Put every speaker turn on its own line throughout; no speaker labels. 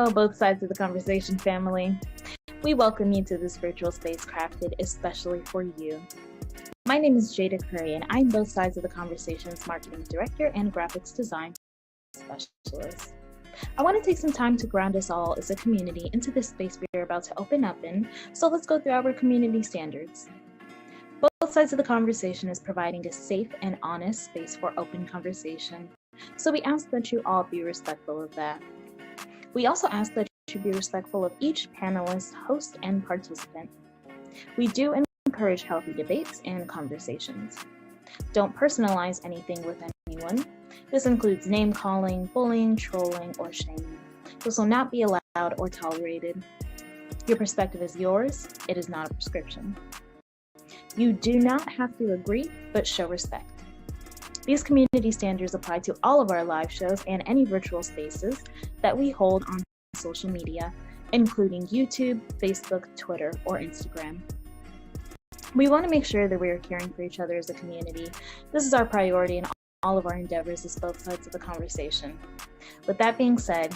Hello, both sides of the conversation family. We welcome you to this virtual space crafted especially for you. My name is Jada Curry, and I'm both sides of the conversation's marketing director and graphics design specialist. I want to take some time to ground us all as a community into this space we're about to open up in, so let's go through our community standards. Both sides of the conversation is providing a safe and honest space for open conversation, so we ask that you all be respectful of that. We also ask that you be respectful of each panelist, host, and participant. We do encourage healthy debates and conversations. Don't personalize anything with anyone. This includes name-calling, bullying, trolling, or shaming. This will not be allowed or tolerated. Your perspective is yours. It is not a prescription. You do not have to agree, but show respect. These community standards apply to all of our live shows and any virtual spaces that we hold on social media, including YouTube, Facebook, Twitter, or Instagram. We want to make sure that we are caring for each other as a community. This is our priority in all of our endeavors as both sides of the conversation. With that being said,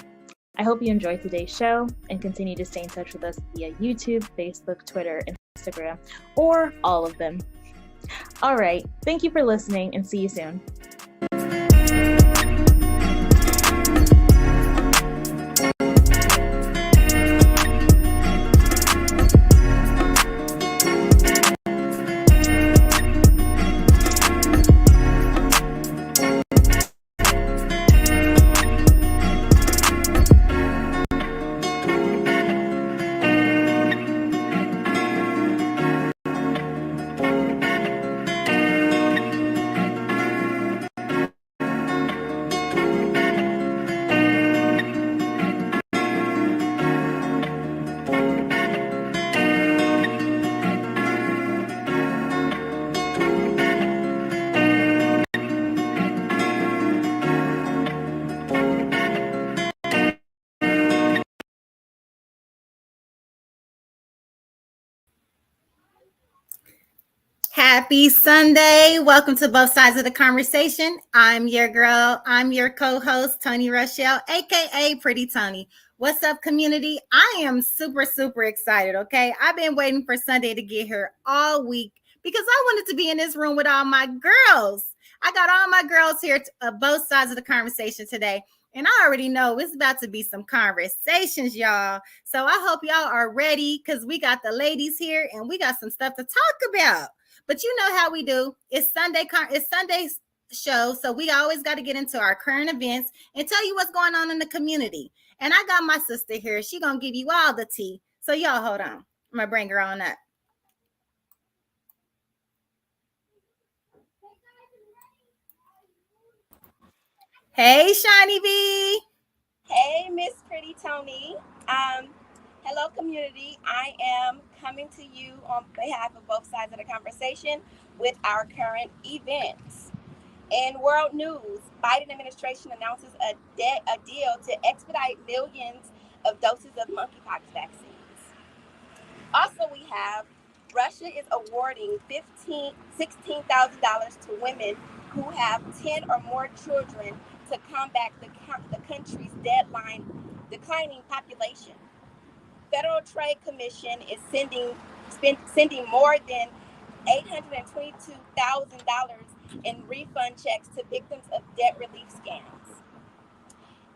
I hope you enjoyed today's show and continue to stay in touch with us via YouTube, Facebook, Twitter, Instagram, or all of them. All right, thank you for listening and see you soon.
Happy Sunday. Welcome to Both Sides of the Conversation. I'm your girl. I'm your co-host, Tony Rochelle, aka Pretty Tony. What's up, community? I am super excited, okay? I've been waiting for Sunday to get here all week because I wanted to be in this room with all my girls. I got all my girls here both sides of the conversation today. And I already know it's about to be some conversations, y'all. So I hope y'all are ready because we got the ladies here and we got some stuff to talk about. But you know how we do. It's Sunday's show, so we always got to get into our current events and tell you what's going on in the community. And I got my sister here. She going to give you all the tea. So y'all hold on. I'm going to bring her on up. Hey, Shiny V.
Hey, Miss Pretty Tony. Hello, community. I am coming to you on behalf of both sides of the conversation with our current events. In world news, Biden administration announces a deal to expedite millions of doses of monkeypox vaccines. Also, we have Russia is awarding $16,000 to women who have 10 or more children to combat the country's declining population. Federal Trade Commission is sending more than $822,000 in refund checks to victims of debt relief scams.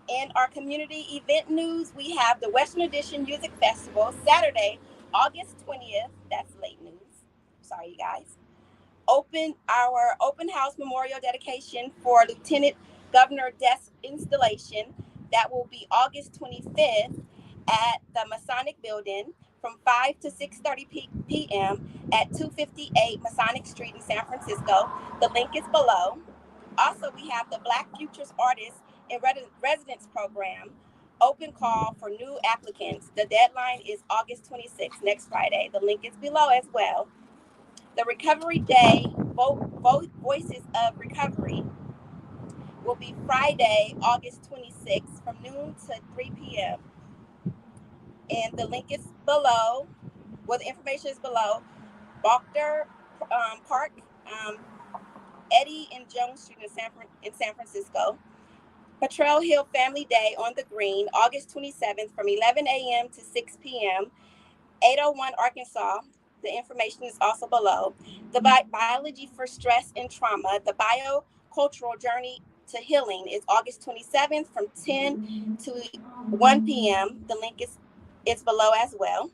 In our community event news, we have the Western Edition Music Festival, Saturday, August 20th. That's late news. Sorry, you guys. Our open house memorial dedication for Lieutenant Governor Desk installation. That will be August 25th at the Masonic Building from 5 to 6:30 p.m. at 258 Masonic Street in San Francisco. The link is below. Also, we have the Black Futures Artists in Residence Program. Open call for new applicants. The deadline is August 26th, next Friday. The link is below as well. The Recovery Day, Voices of Recovery, will be Friday, August 26th from noon to 3 p.m. And the link is below. Well, the information is below. Faulkner Park, Eddie and Jones Street in San Francisco. Patrol Hill Family Day on the Green, August 27th from 11 a.m. to 6 p.m., 801 Arkansas. The information is also below. The Biology for Stress and Trauma, the Biocultural Journey to Healing is August 27th from 10 to 1 p.m. The link is below as well.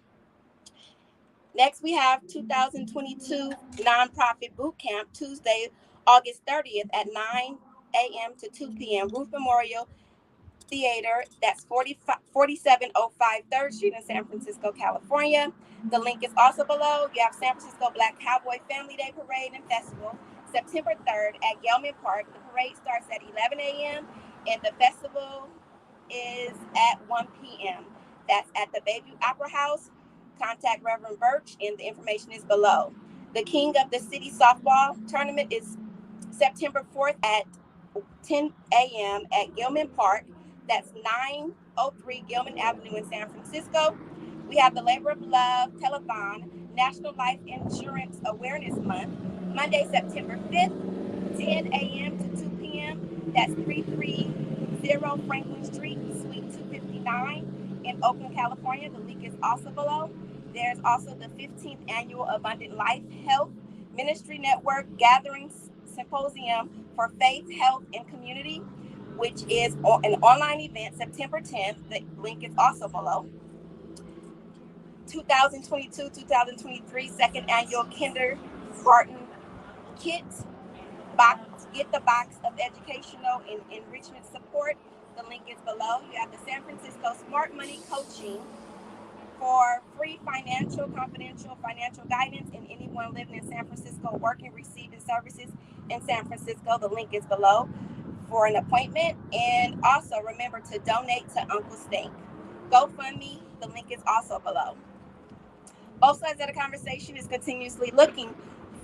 Next, we have 2022 Nonprofit Boot Camp, Tuesday, August 30th at 9 a.m. to 2 p.m. Ruth Memorial Theater. That's 4705 3rd Street in San Francisco, California. The link is also below. You have San Francisco Black Cowboy Family Day Parade and Festival, September 3rd at Gelman Park. The parade starts at 11 a.m. and the festival is at 1 p.m. That's at the Bayview Opera House. Contact Reverend Birch, and the information is below. The King of the City Softball Tournament is September 4th at 10 a.m. at Gilman Park. That's 903 Gilman Avenue in San Francisco. We have the Labor of Love Telethon, National Life Insurance Awareness Month, Monday, September 5th, 10 a.m. to 2 p.m. That's 330 Franklin Street, Suite 259 in Oakland, California. The link is also below. There's also the 15th Annual Abundant Life Health Ministry Network Gathering Symposium for Faith, Health, and Community, which is an online event, September 10th. The link is also below. 2022-2023 Second Annual Kindergarten Kit Box. Get the box of educational and enrichment support. The link is below. You have the San Francisco Smart Money Coaching for free confidential financial guidance, and anyone living in San Francisco working, receiving services in San Francisco. The link is below for an appointment. And also remember to donate to Uncle Stink. GoFundMe, the link is also below. Both Sides of the Conversation is continuously looking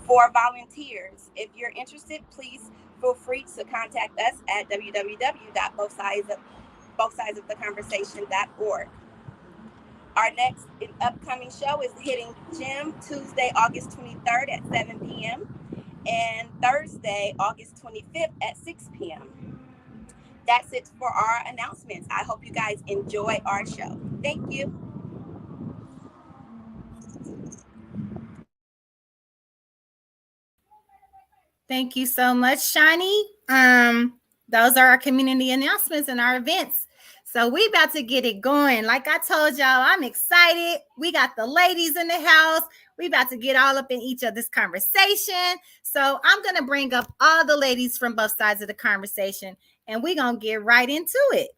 for volunteers. If you're interested, please feel free to contact us at www.bothsidesoftheconversation.org. Our next upcoming show is Hitting Gym, Tuesday, August 23rd at 7 p.m. and Thursday, August 25th at 6 p.m. That's it for our announcements. I hope you guys enjoy our show. Thank you.
Thank you so much, Shani. Those are our community announcements and our events. So we about to get it going. Like I told y'all, I'm excited. We got the ladies in the house. We about to get all up in each other's conversation. So I'm going to bring up all the ladies from both sides of the conversation, and we're going to get right into it.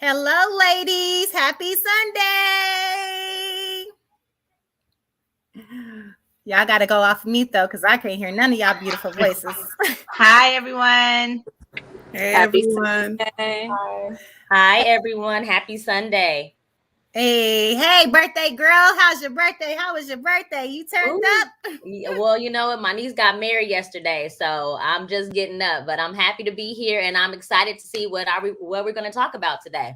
Hello, ladies. Happy Sunday. Y'all got to go off mute, though, because I can't hear none of y'all beautiful voices.
Hi, everyone.
Hey,
Happy
everyone.
Sunday.
Hi, everyone. Happy Sunday.
Hey, birthday girl. How's your birthday? How was your birthday? You turned up?
Well, you know what? My niece got married yesterday, so I'm just getting up. But I'm happy to be here, and I'm excited to see what we're going to talk about today.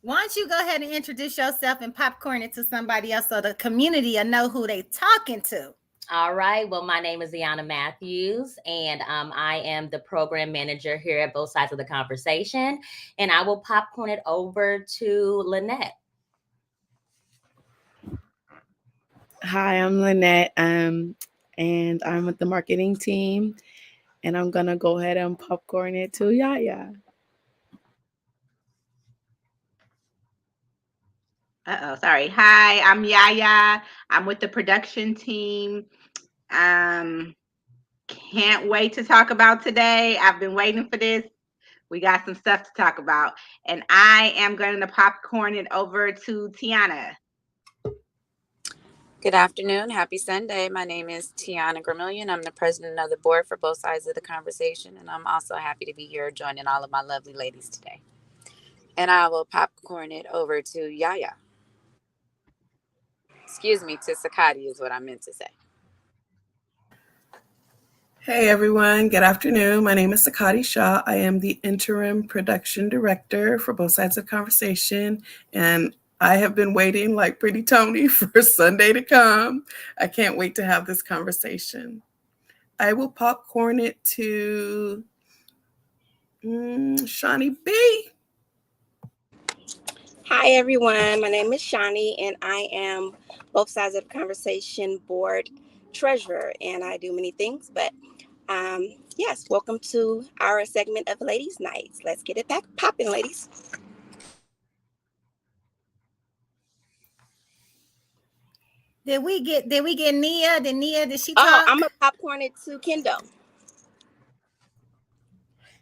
Why don't you go ahead and introduce yourself and popcorn it to somebody else so the community will know who they talking to.
All right. Well, my name is Iana Matthews, and I am the program manager here at Both Sides of the Conversation, and I will popcorn it over to Lynette.
Hi, I'm Lynette, and I'm with the marketing team, and I'm going to go ahead and popcorn it to Yaya.
Sorry. Hi, I'm Yaya. I'm with the production team. Can't wait to talk about today. I've been waiting for this. We got some stuff to talk about. And I am going to popcorn it over to Tiana.
Good afternoon. Happy Sunday. My name is Tiana Gramillion. I'm the president of the board for Both Sides of the Conversation, and I'm also happy to be here joining all of my lovely ladies today. And I will popcorn it over to Yaya. Excuse me, to Sakati is what I meant to say.
Hey everyone, good afternoon. My name is Sakati Shah. I am the interim production director for Both Sides of Conversation, and I have been waiting like Pretty Tony for Sunday to come. I can't wait to have this conversation. I will popcorn it to Shawnee B.
Hi, everyone. My name is Shani, and I am both sides of the conversation board treasurer, and I do many things. But yes, welcome to our segment of Ladies' Nights. Let's get it back popping, ladies.
Did we get Nia? Did she
Oh,
talk?
I'm a popcorn it to Kendo.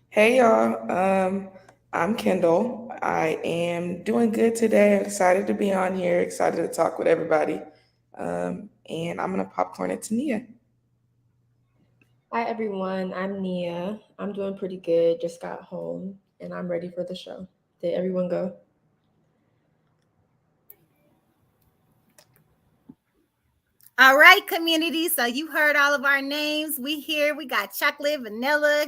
Hey y'all, I'm Kendall. I am doing good today. I'm excited to be on here, excited to talk with everybody. And I'm gonna popcorn it to Nia.
Hi everyone, I'm Nia. I'm doing pretty good. Just got home and I'm ready for the show. Did everyone go?
All right, community. So you heard all of our names. We here. We got chocolate, vanilla,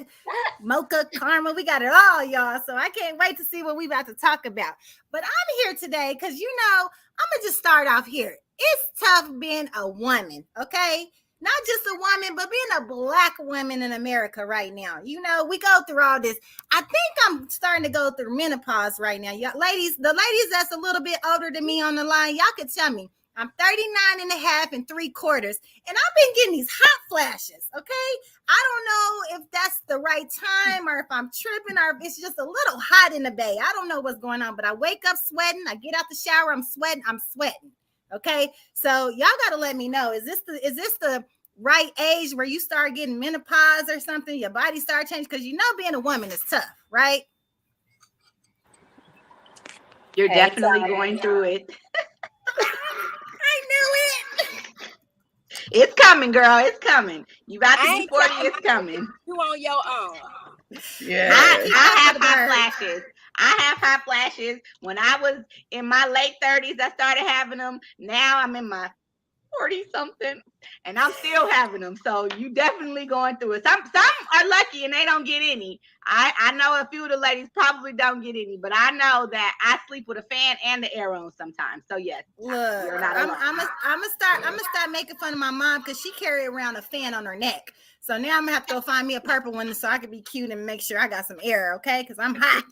mocha, caramel. We got it all, y'all. So I can't wait to see what we about to talk about. But I'm here today because I'm gonna just start off here. It's tough being a woman, okay? Not just a woman, but being a Black woman in America right now. We go through all this. I think I'm starting to go through menopause right now. Y'all, ladies, the ladies that's a little bit older than me on the line, y'all could tell me. I'm 39 and a half and 3/4, and I've been getting these hot flashes, okay? I don't know if that's the right time or if I'm tripping or if it's just a little hot in the bay. I don't know what's going on, but I wake up sweating. I get out the shower, I'm sweating. Okay? So y'all got to let me know. Is this the right age where you start getting menopause or something? Your body start changing? Because being a woman is tough, right?
You're definitely going through it.
I knew it.
It's coming, girl. It's coming. You about to be 40. It's coming.
You on your own.
Yeah.
I have hot flashes. I have hot flashes. When I was in my late 30s, I started having them. Now I'm in my 40 something and I'm still having them. So you definitely going through it. Some are lucky and they don't get any. I know a few of the ladies probably don't get any, but I know that I sleep with a fan and the air on sometimes. So yes,
look,
you're not alone.
I'm gonna start making fun of my mom because she carried around a fan on her neck. So now I'm gonna have to go find me a purple one so I can be cute and make sure I got some air, okay? Because I'm hot.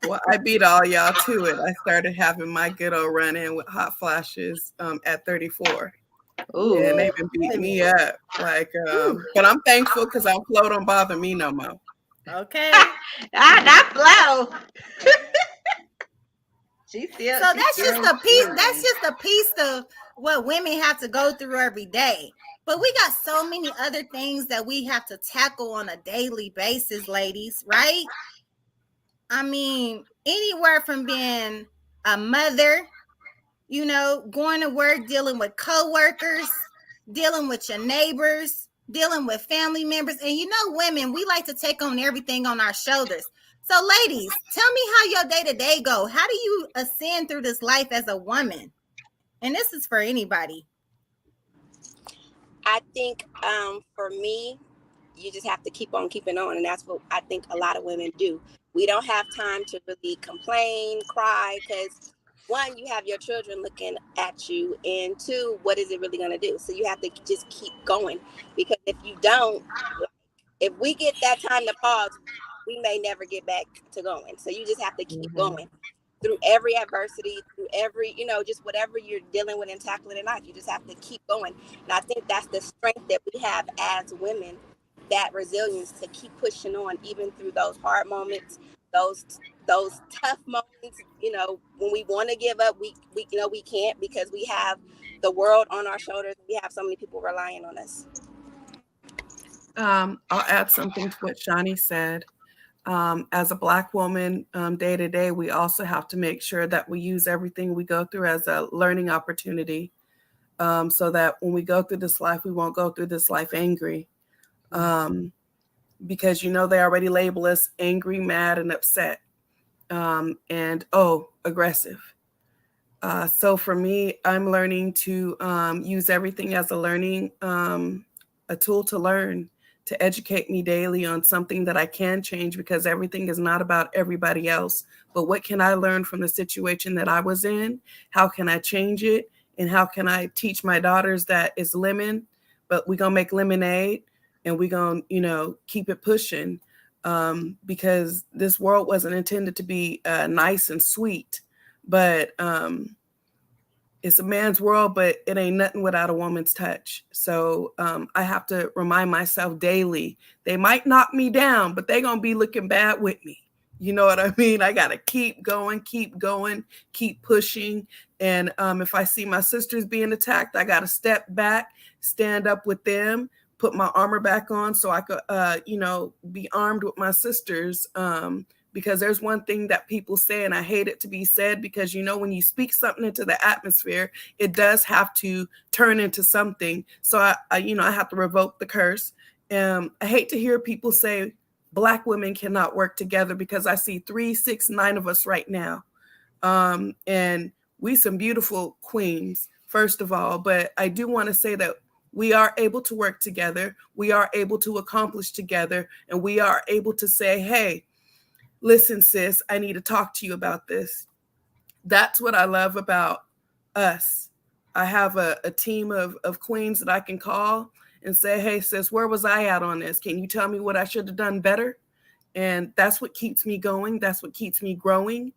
Well, I beat all y'all to it. I started having my good old run in with hot flashes at 34.
Ooh.
And they've been beating me up. But I'm thankful because our flow don't bother me no more.
Okay.
Not flow.
That's just a piece of what women have to go through every day. But we got so many other things that we have to tackle on a daily basis, ladies, right? I mean, anywhere from being a mother, going to work, dealing with coworkers, dealing with your neighbors, dealing with family members. And women, we like to take on everything on our shoulders. So ladies, tell me how your day-to-day go. How do you ascend through this life as a woman? And this is for anybody.
I think for me, you just have to keep on keeping on. And that's what I think a lot of women do. We don't have time to really complain, cry, because one, you have your children looking at you, and two, what is it really going to do? So you have to just keep going, because if you don't, if we get that time to pause, we may never get back to going. So you just have to keep going through every adversity, through every, just whatever you're dealing with and tackling in life. You just have to keep going. And I think that's the strength that we have as women, that resilience to keep pushing on, even through those hard moments, those tough moments. When we want to give up, we we can't, because we have the world on our shoulders. We have so many people relying on us.
I'll add something to what Shani said. As a Black woman, day to day, we also have to make sure that we use everything we go through as a learning opportunity, so that when we go through this life, we won't go through this life angry. Because they already label us angry, mad, and upset, and aggressive. So for me, I'm learning to use everything as a learning, a tool to learn. to educate me daily on something that I can change, because everything is not about everybody else. But what can I learn from the situation that I was in? How can I change it? And how can I teach my daughters that it's lemon, but we're going to make lemonade, and we're going to, keep it pushing, because this world wasn't intended to be nice and sweet, but it's a man's world, but it ain't nothing without a woman's touch. So I have to remind myself daily, they might knock me down, but they're going to be looking bad with me. You know what I mean? I got to keep going, keep pushing. And if I see my sisters being attacked, I got to step back, stand up with them, put my armor back on so I could, be armed with my sisters. Because there's one thing that people say, and I hate it to be said, because, when you speak something into the atmosphere, it does have to turn into something. So I have to revoke the curse. I hate to hear people say Black women cannot work together, because I see 3, 6, 9 of us right now. And we some beautiful queens, first of all, but I do want to say that we are able to work together. We are able to accomplish together, and we are able to say, hey, listen, sis, I need to talk to you about this. That's what I love about us. I have a team of queens that I can call and say, hey, sis, where was I at on this? Can you tell me what I should have done better? And that's what keeps me going. That's what keeps me growing.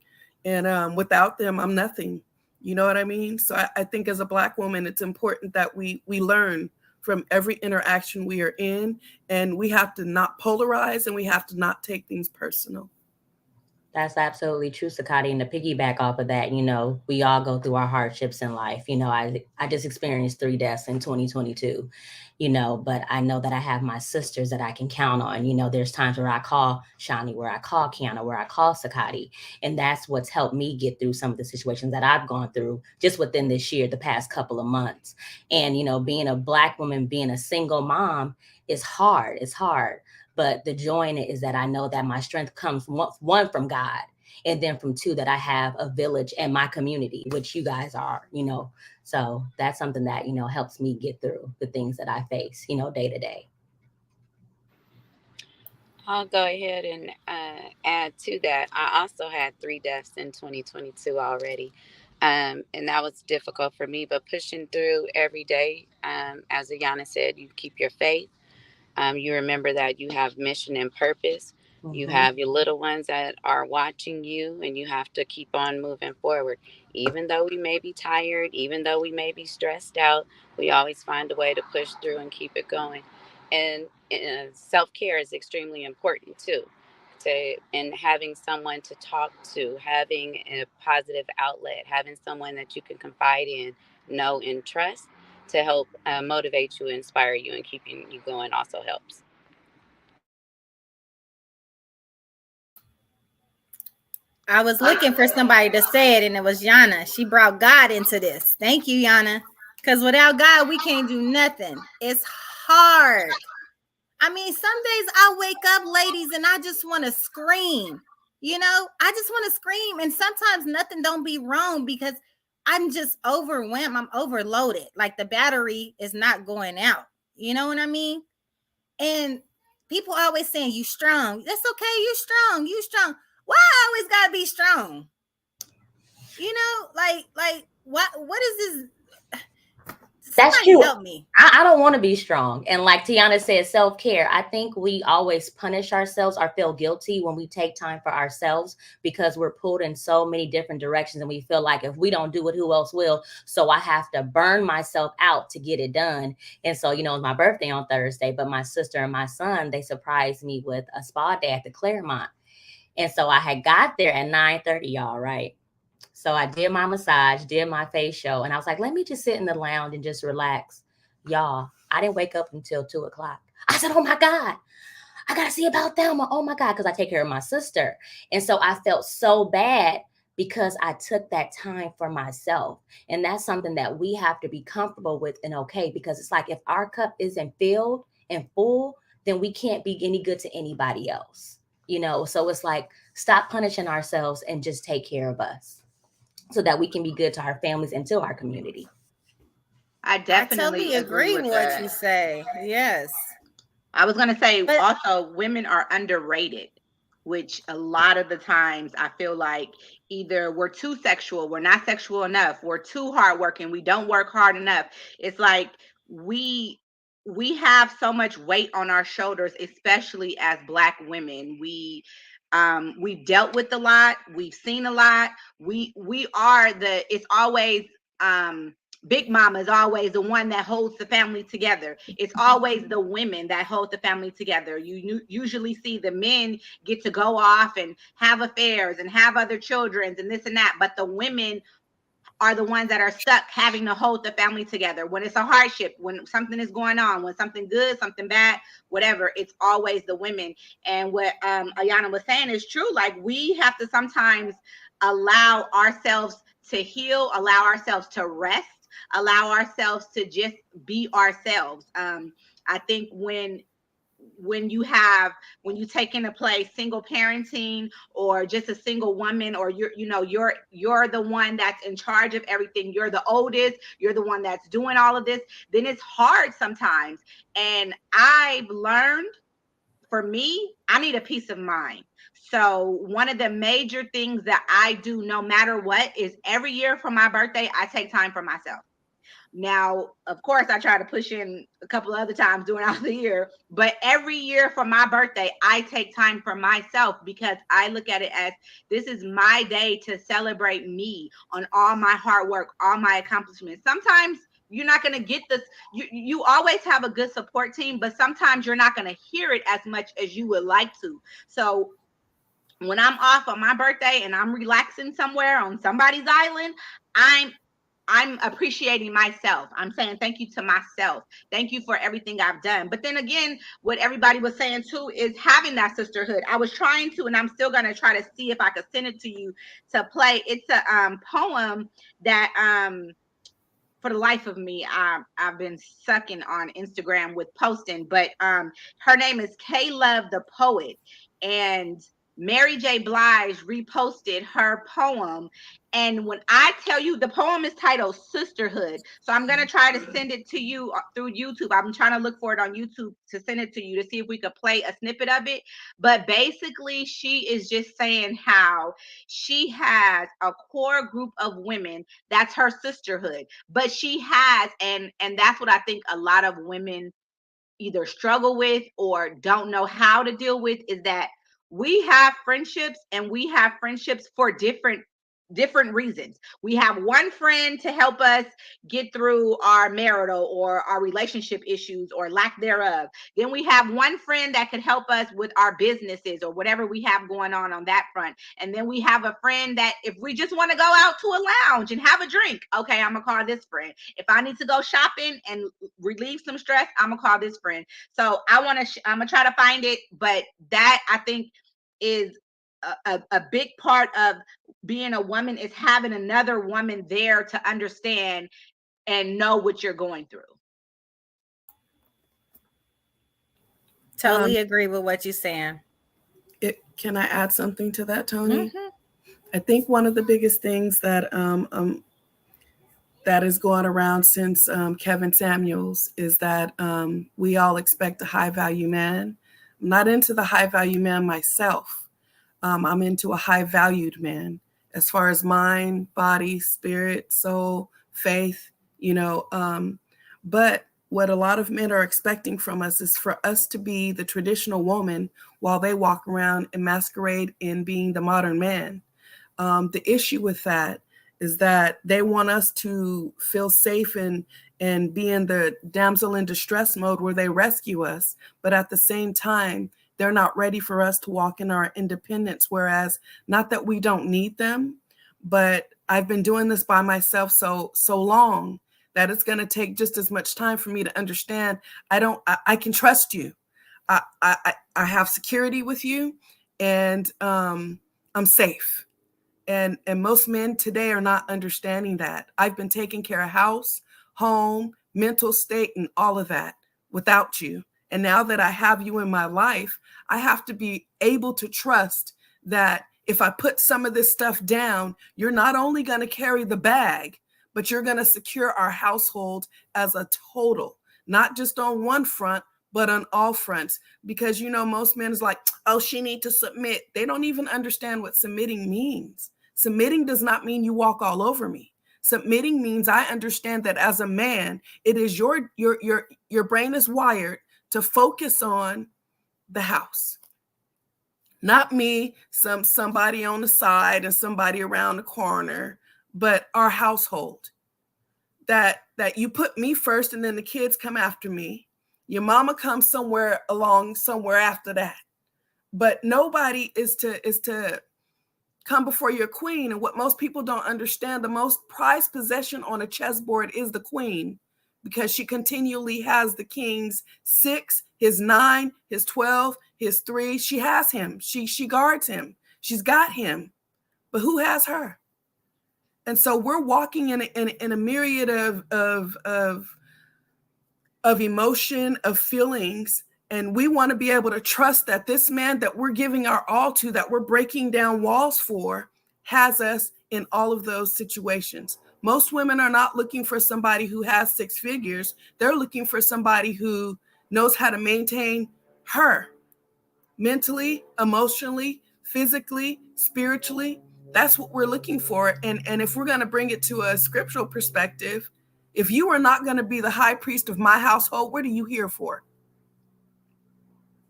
And without them, I'm nothing. You know what I mean? So I think as a Black woman, it's important that we learn from every interaction we are in, and we have to not polarize, and we have to not take things personal.
That's absolutely true, Sakati. And to piggyback off of that, we all go through our hardships in life. I just experienced 3 deaths in 2022, but I know that I have my sisters that I can count on. There's times where I call Shani, where I call Kiana, where I call Sakati. And that's what's helped me get through some of the situations that I've gone through just within this year, the past couple of months. And, being a Black woman, being a single mom is hard. It's hard. But the joy in it is that I know that my strength comes from one, from God, and then from 2, that I have a village and my community, which you guys are, So that's something that, helps me get through the things that I face, day to day.
I'll go ahead and add to that. I also had 3 deaths in 2022 already. And that was difficult for me, but pushing through every day, as Ayana said, you keep your faith. You remember that you have mission and purpose. You have your little ones that are watching you, and you have to keep on moving forward. Even though we may be tired, even though we may be stressed out, we always find a way to push through and keep it going. And self-care is extremely important too. And having someone to talk to, having a positive outlet, having someone that you can confide in, know, and trust to help motivate you, inspire you, and keeping you going also helps.
I was looking for somebody to say it, and it was Yana. She brought God into this. Thank you, Yana. Because without God, we can't do nothing. It's hard. I mean, some days I wake up, ladies, and I just want to scream. I just want to scream. And sometimes nothing don't be wrong because I'm just overwhelmed. I'm overloaded. Like the battery is not going out. You know what I mean? And people always saying, you strong. That's okay. You strong. You strong. Why I always gotta be strong? Like what is this?
That's true.
Help me.
I don't want to be strong. And like Tiana said, self-care. I think we always punish ourselves or feel guilty when we take time for ourselves because we're pulled in so many different directions. And we feel like if we don't do it, who else will? So I have to burn myself out to get it done. And so, it's my birthday on Thursday, but my sister and my son, they surprised me with a spa day at the Claremont. And so I had got there at 9:30, y'all, right? So I did my massage, did my facial, and I was like, let me just sit in the lounge and just relax. Y'all, I didn't wake up until 2:00. I said, oh my God, I got to see about Thelma. Oh my God, because I take care of my sister. And so I felt so bad because I took that time for myself. And that's something that we have to be comfortable with and okay, because it's like if our cup isn't filled and full, then we can't be any good to anybody else. So it's like, stop punishing ourselves and just take care of us so that we can be good to our families and to our community.
I definitely
agree
with
what
that.
you say. Yes.
I was going to say
But
also women are underrated, which a lot of the times I feel like either we're too sexual, we're not sexual enough, we're too hardworking, we don't work hard enough. It's like we have so much weight on our shoulders, especially as Black women. We've dealt with a lot, we've seen a lot. We are it's always Big Mama is always the one that holds the family together. It's always the women that hold the family together. You usually see the men get to go off and have affairs and have other children and this and that, but the women are the ones that are stuck having to hold the family together. When it's a hardship, when something is going on, when something good, something bad, whatever, it's always the women. And what Ayana was saying is true. Like, we have to sometimes allow ourselves to heal, allow ourselves to rest, allow ourselves to just be ourselves. I think when you take into play single parenting or just a single woman, or you're the one that's in charge of everything, you're the oldest, you're the one that's doing all of this, then it's hard sometimes. And I've learned, for me, I need a peace of mind. So one of the major things that I do no matter what is every year for my birthday, I take time for myself. Now, of course, I try to push in a couple of other times during the year, but every year for my birthday, I take time for myself, because I look at it as this is my day to celebrate me on all my hard work, all my accomplishments. Sometimes you're not going to get this. You always have a good support team, but sometimes you're not going to hear it as much as you would like to. So when I'm off on my birthday and I'm relaxing somewhere on somebody's island, I'm appreciating myself. I'm saying thank you to myself. Thank you for everything I've done. But then again, what everybody was saying too is having that sisterhood. I was trying to, and I'm still going to try to see if I could send it to you to play. It's a poem that for the life of me, I've been sucking on Instagram with posting, but her name is K Love the Poet, and Mary J. Blige reposted her poem. And when I tell you, the poem is titled Sisterhood. So I'm going to try to send it to you through YouTube. I'm trying to look for it on YouTube to send it to you to see if we could play a snippet of it. But basically, she is just saying how she has a core group of women that's her sisterhood. But she has, and that's what I think a lot of women either struggle with or don't know how to deal with, is that we have friendships, and we have friendships for different reasons. We have one friend to help us get through our marital or our relationship issues or lack thereof. Then we have one friend that could help us with our businesses or whatever we have going on that front. And then we have a friend that if we just want to go out to a lounge and have a drink, okay, I'm gonna call this friend. If I need to go shopping and relieve some stress, I'm gonna call this friend. So I'm gonna try to find it, but that, I think, is a big part of being a woman, is having another woman there to understand and know what you're going through.
Totally agree with what you're saying.
Can I add something to that, Tony? Mm-hmm. I think one of the biggest things that that is going around since Kevin Samuels is that we all expect a high value man. I'm not into the high value man myself. I'm into a high valued man as far as mind, body, spirit, soul, faith, but what a lot of men are expecting from us is for us to be the traditional woman while they walk around and masquerade in being the modern man. The issue with that is that they want us to feel safe and be in the damsel in distress mode where they rescue us. But at the same time, they're not ready for us to walk in our independence. Whereas, not that we don't need them, but I've been doing this by myself so long that it's going to take just as much time for me to understand. I can trust you. I have security with you, and I'm safe. And most men today are not understanding that. I've been taking care of house, home, mental state, and all of that without you. And now that I have you in my life, I have to be able to trust that if I put some of this stuff down, you're not only going to carry the bag, but you're going to secure our household as a total, not just on one front, but on all fronts. Because, you know, most men is like, oh, she need to submit. They don't even understand what submitting means. Submitting does not mean you walk all over me. Submitting means I understand that as a man, it is your brain is wired to focus on the house. Not me, somebody on the side and somebody around the corner, but our household. That you put me first and then the kids come after me. Your mama comes somewhere after that. But nobody is to come before your queen. And what most people don't understand, the most prized possession on a chessboard is the queen, because she continually has the king's 6, his 9, his 12, his 3. She has him. She guards him. She's got him. But who has her? And so we're walking in a myriad of emotion, of feelings, and we want to be able to trust that this man that we're giving our all to, that we're breaking down walls for, has us in all of those situations. Most women are not looking for somebody who has 6 figures. They're looking for somebody who knows how to maintain her mentally, emotionally, physically, spiritually. That's what we're looking for. And if we're going to bring it to a scriptural perspective, if you are not going to be the high priest of my household, what are you here for?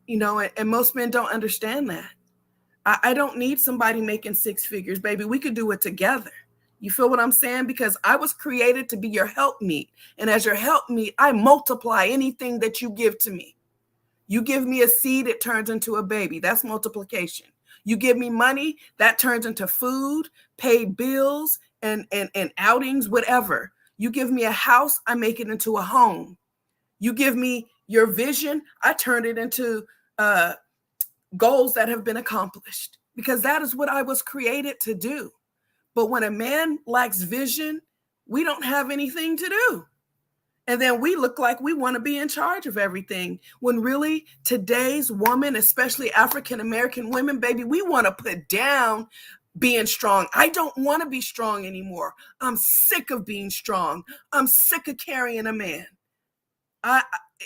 You know, and most men don't understand that. I don't need somebody making 6 figures, baby. We could do it together. You feel what I'm saying? Because I was created to be your helpmeet. And as your helpmeet, I multiply anything that you give to me. You give me a seed, it turns into a baby. That's multiplication. You give me money, that turns into food, paid bills, and outings, whatever. You give me a house, I make it into a home. You give me your vision, I turn it into goals that have been accomplished, because that is what I was created to do. But when a man lacks vision, we don't have anything to do. And then we look like we want to be in charge of everything, when really today's woman, especially African-American women, baby, we want to put down being strong. I don't want to be strong anymore. I'm sick of being strong. I'm sick of carrying a man.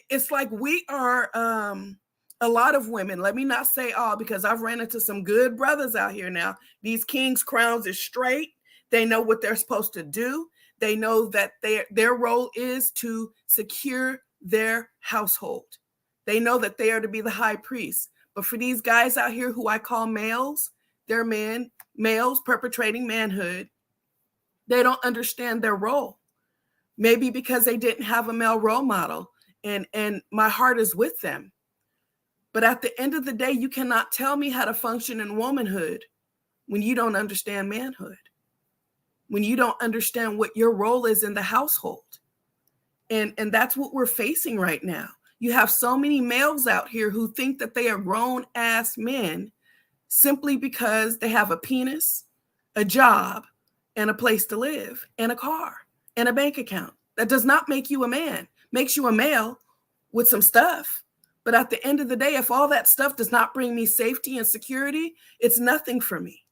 It's like we are a lot of women, let me not say all, because I've ran into some good brothers out here now. These king's crowns is straight. They know what they're supposed to do. They know that their role is to secure their household. They know that they are to be the high priest. But for these guys out here who I call males, they're males perpetrating manhood. They don't understand their role. Maybe because they didn't have a male role model, and my heart is with them. But at the end of the day, you cannot tell me how to function in womanhood when you don't understand manhood, when you don't understand what your role is in the household. And that's what we're facing right now. You have so many males out here who think that they are grown-ass men simply because they have a penis, a job, and a place to live, and a car, and a bank account. That does not make you a man. Makes you a male with some stuff. But at the end of the day, if all that stuff does not bring me safety and security, it's nothing for me.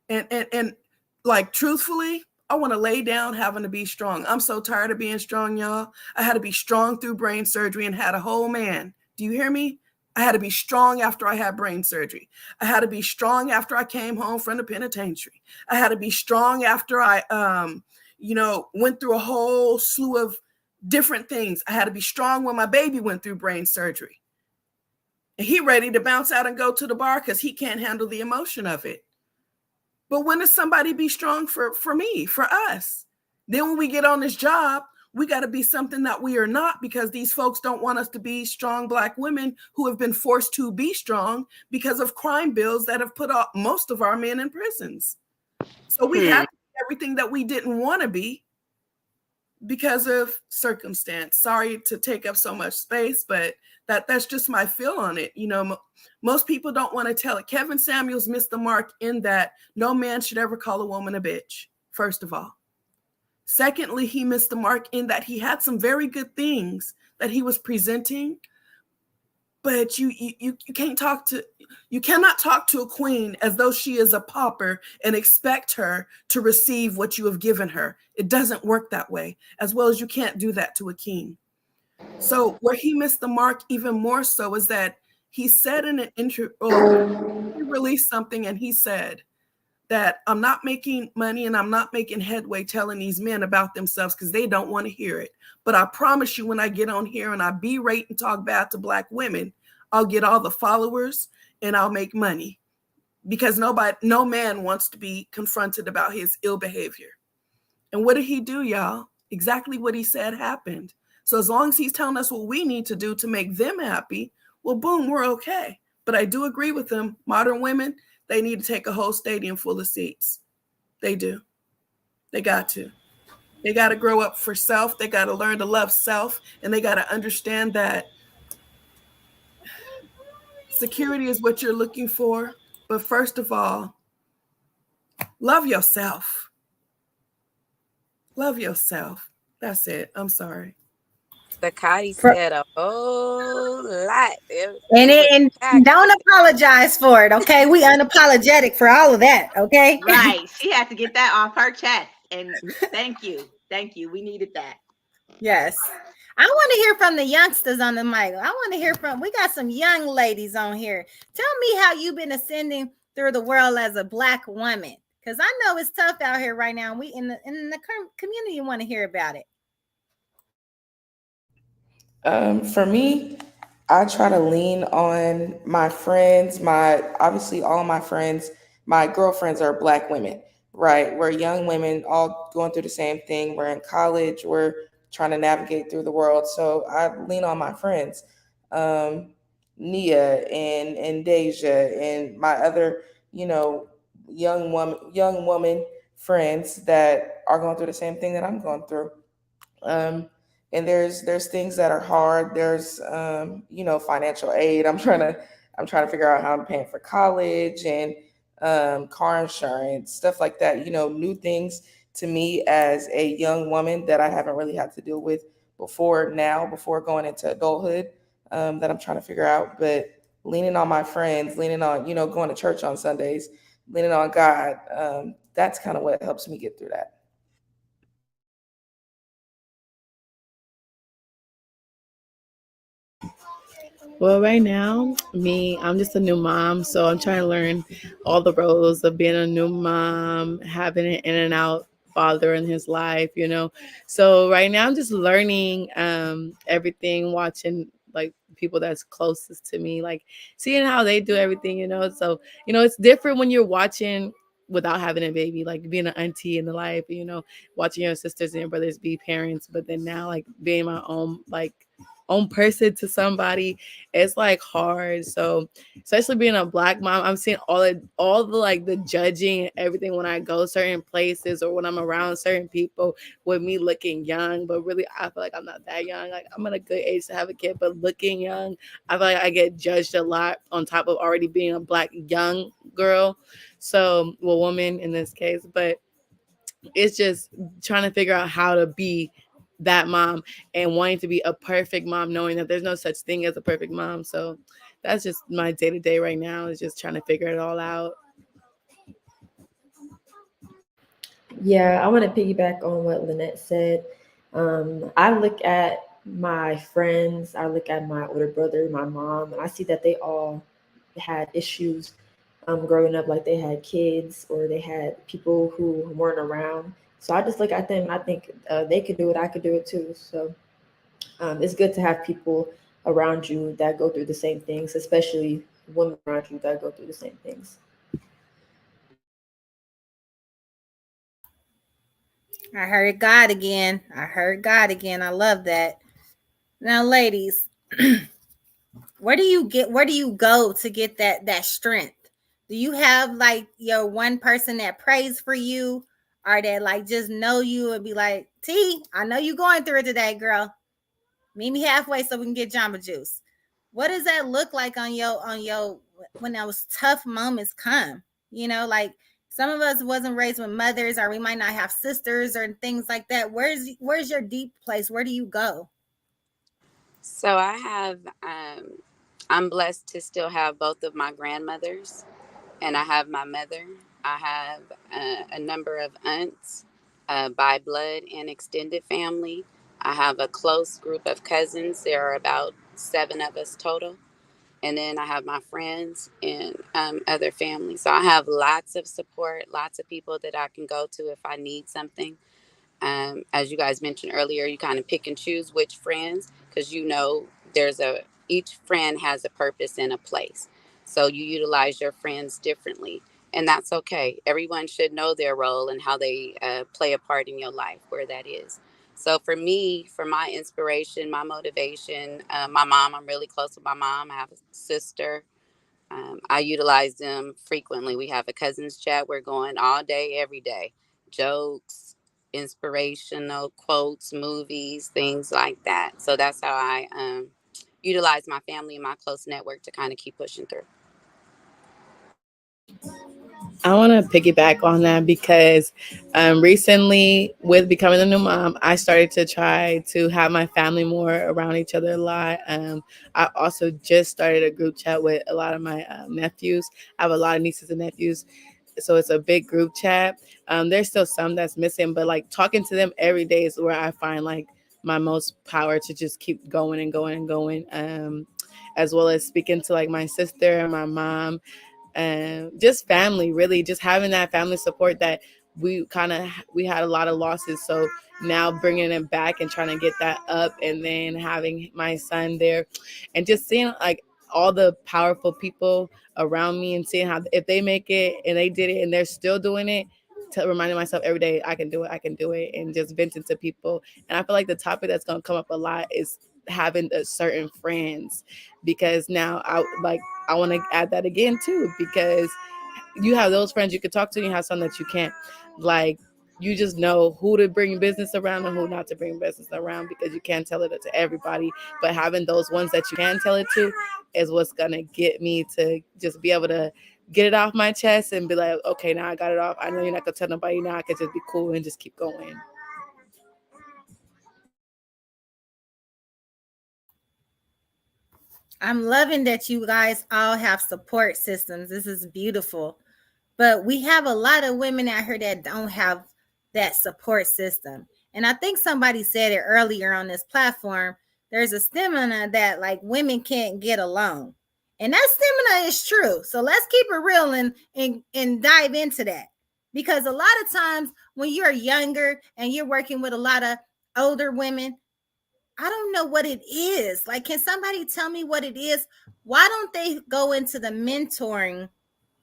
And like, truthfully, I want to lay down having to be strong. I'm so tired of being strong, y'all. I had to be strong through brain surgery and had a whole man. Do you hear me? I had to be strong after I had brain surgery. I had to be strong after I came home from the penitentiary. I had to be strong after I, went through a whole slew of different things. I had to be strong when my baby went through brain surgery. And he ready to bounce out and go to the bar because he can't handle the emotion of it. But when does somebody be strong for me, for us? Then when we get on this job, we got to be something that we are not, because these folks don't want us to be strong Black women who have been forced to be strong because of crime bills that have put most of our men in prisons. So we have to be everything that we didn't want to be because of circumstance. Sorry to take up so much space, but that's just my feel on it. You know, most people don't want to tell it. Kevin Samuels missed the mark in that no man should ever call a woman a bitch, first of all. Secondly, he missed the mark in that he had some very good things that he was presenting, but you cannot talk to a queen as though she is a pauper and expect her to receive what you have given her. It doesn't work that way, as well as you can't do that to a king. So where he missed the mark even more so is that he said in an interview, he released something and he said that I'm not making money and I'm not making headway telling these men about themselves because they don't want to hear it. But I promise you, when I get on here and I berate and talk bad to Black women, I'll get all the followers and I'll make money because no man wants to be confronted about his ill behavior. And what did he do, y'all? Exactly what he said happened. So as long as he's telling us what we need to do to make them happy, well, boom, we're okay. But I do agree with him. Modern women, they need to take a whole stadium full of seats. They do. They got to. They got to grow up for self. They got to learn to love self. And they got to understand that security is what you're looking for. But first of all, love yourself. Love yourself. That's it. I'm sorry.
Sakati
For,
said a whole lot.
and,
It was
and
packed.
don't apologize for it, okay? We unapologetic for all of that, okay?
Right. She had to get that off her chest. And thank you. Thank you. We needed that.
Yes. I want to hear from the youngsters on the mic. I want to hear from, we got some young ladies on here. Tell me how you've been ascending through the world as a Black woman. Because I know it's tough out here right now. We in the community want to hear about it.
For me, I try to lean on my friends. Obviously all of my friends, my girlfriends are Black women, right? We're young women, all going through the same thing. We're in college. We're trying to navigate through the world. So I lean on my friends, um, Nia and Deja and my other, young woman friends that are going through the same thing that I'm going through. um, and there's things that are hard. There's financial aid. I'm trying to figure out how I'm paying for college and car insurance, stuff like that. New things to me as a young woman that I haven't really had to deal with before going into adulthood, that I'm trying to figure out. But leaning on my friends, leaning on going to church on Sundays, leaning on God. That's kind of what helps me get through that.
Well, right now, I'm just a new mom, so I'm trying to learn all the roles of being a new mom, having an in and out father in his life. So right now, I'm just learning everything, watching like people that's closest to me, like seeing how they do everything. So it's different when you're watching without having a baby, like being an auntie in the life, watching your sisters and your brothers be parents, but then now like being my own own person to somebody, it's like hard. So especially being a Black mom, I'm seeing all the like the judging and everything when I go certain places or when I'm around certain people with me looking young, but really I feel like I'm not that young. Like I'm at a good age to have a kid, but looking young, I feel like I get judged a lot on top of already being a Black young girl. So, well, woman in this case, but it's just trying to figure out how to be that mom and wanting to be a perfect mom, knowing that there's no such thing as a perfect mom. So that's just my day to day right now, is just trying to figure it all out.
Yeah, I want to piggyback on what Lynette said. I look at my friends, I look at my older brother, my mom, and I see that they all had issues growing up, like they had kids or they had people who weren't around. So I just look at them and I think they could do it, I could do it too. So it's good to have people around you that go through the same things, especially women around you that go through the same things.
I heard God again. I heard God again. I love that. Now, ladies, where do you go to get that strength? Do you have like your one person that prays for you, or that like just know you and be like, T, I know you going through it today, girl. Meet me halfway so we can get Jamba Juice. What does that look like on your when those tough moments come? Like some of us wasn't raised with mothers, or we might not have sisters or things like that. Where's your deep place? Where do you go?
So I'm blessed to still have both of my grandmothers, and I have my mother. I have a number of aunts by blood and extended family. I have a close group of cousins. There are about 7 of us total. And then I have my friends and other family. So I have lots of support, lots of people that I can go to if I need something. As you guys mentioned earlier, you kind of pick and choose which friends, because each friend has a purpose and a place. So you utilize your friends differently, and that's okay. Everyone should know their role and how they play a part in your life, where that is. So for me, for my inspiration, my motivation, my mom, I'm really close with my mom. I have a sister. I utilize them frequently. We have a cousins chat. We're going all day, every day. Jokes, inspirational quotes, movies, things like that. So that's how I utilize my family and my close network to kind of keep pushing through.
I want to piggyback on that because recently, with becoming a new mom, I started to try to have my family more around each other a lot. I also just started a group chat with a lot of my nephews. I have a lot of nieces and nephews, so it's a big group chat. There's still some that's missing, but like talking to them every day is where I find like my most power to just keep going and going and going. As well as speaking to like my sister and my mom, and just family, really just having that family support that we had a lot of losses. So now bringing it back and trying to get that up, and then having my son there and just seeing like all the powerful people around me, and seeing how if they make it and they did it and they're still doing it, to reminding myself every day I can do it, I can do it, and just venting to people. And I feel like the topic that's going to come up a lot is having a certain friends, because now I want to add that again too, because you have those friends you can talk to, and you have some that you can't. Like, you just know who to bring business around and who not to bring business around, because you can't tell it to everybody. But having those ones that you can tell it to is what's gonna get me to just be able to get it off my chest and be like, okay, now I got it off. I know you're not gonna tell nobody. Now I can just be cool and just keep going.
I'm loving that you guys all have support systems. This is beautiful. But we have a lot of women out here that don't have that support system. And I think somebody said it earlier on this platform. There's a stigma that like women can't get along. And that stigma is true. So let's keep it real and dive into that. Because a lot of times when you're younger and you're working with a lot of older women, I don't know what it is. Like, can somebody tell me what it is? Why don't they go into the mentoring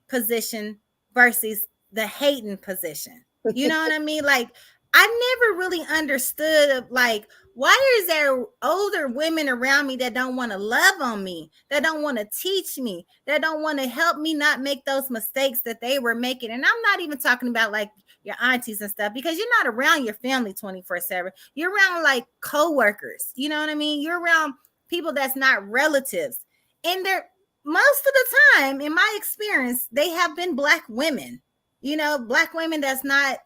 position versus the hating position? You know what I mean? Like, I never really understood, like, why is there older women around me that don't want to love on me, that don't want to teach me, that don't want to help me not make those mistakes that they were making? And I'm not even talking about like your aunties and stuff, because you're not around your family 24/7. You're around like coworkers. You know what I mean? You're around people that's not relatives. And they're most of the time, in my experience, they have been Black women, Black women that's not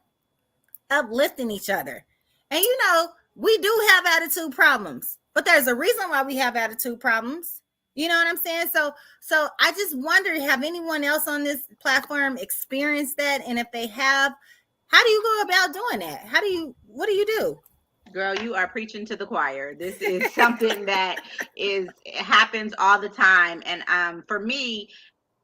uplifting each other. And we do have attitude problems, but there's a reason why we have attitude problems. You know what I'm saying? So I just wonder, have anyone else on this platform experienced that? And if they have, how do you go about doing that? What do you do?
Girl, you are preaching to the choir. This is something that happens all the time. And for me,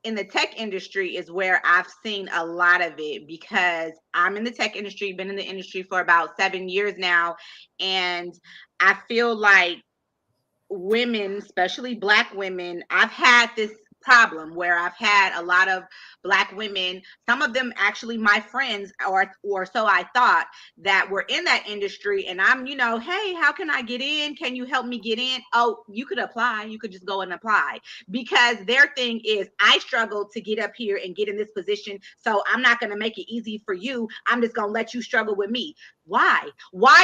in the tech industry is where I've seen a lot of it, because I'm in the tech industry, been in the industry for about 7 years now. And I feel like women, especially Black women, I've had this problem where I've had a lot of Black women, some of them actually my friends, or so I thought, that were in that industry. And I'm, hey, how can I get in? Can you help me get in? Oh, you could apply. You could just go and apply, because their thing is, I struggled to get up here and get in this position, so I'm not going to make it easy for you. I'm just going to let you struggle with me. Why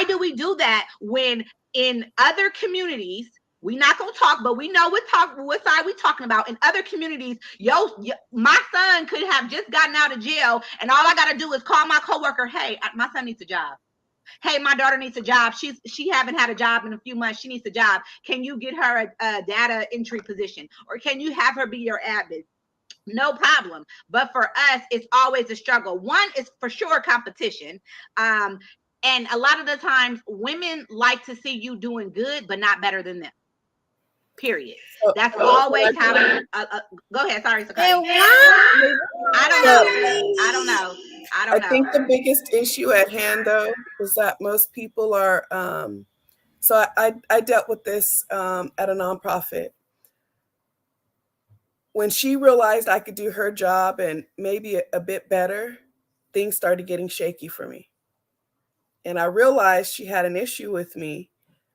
do we do that when in other communities, we not gonna talk, but we know what side we talking about? In other communities, my son could have just gotten out of jail, and all I gotta do is call my coworker. Hey, my son needs a job. Hey, my daughter needs a job. She haven't had a job in a few months. She needs a job. Can you get her a data entry position, or can you have her be your admin? No problem. But for us, it's always a struggle. One is for sure competition. And a lot of the times women like to see you doing good, but not better than them. Period. That's always how. Go ahead. Sorry, Sakai. I don't know.
I think the biggest issue at hand, though, is that most people are. So I dealt with this at a nonprofit. When she realized I could do her job and maybe a bit better, things started getting shaky for me. And I realized she had an issue with me.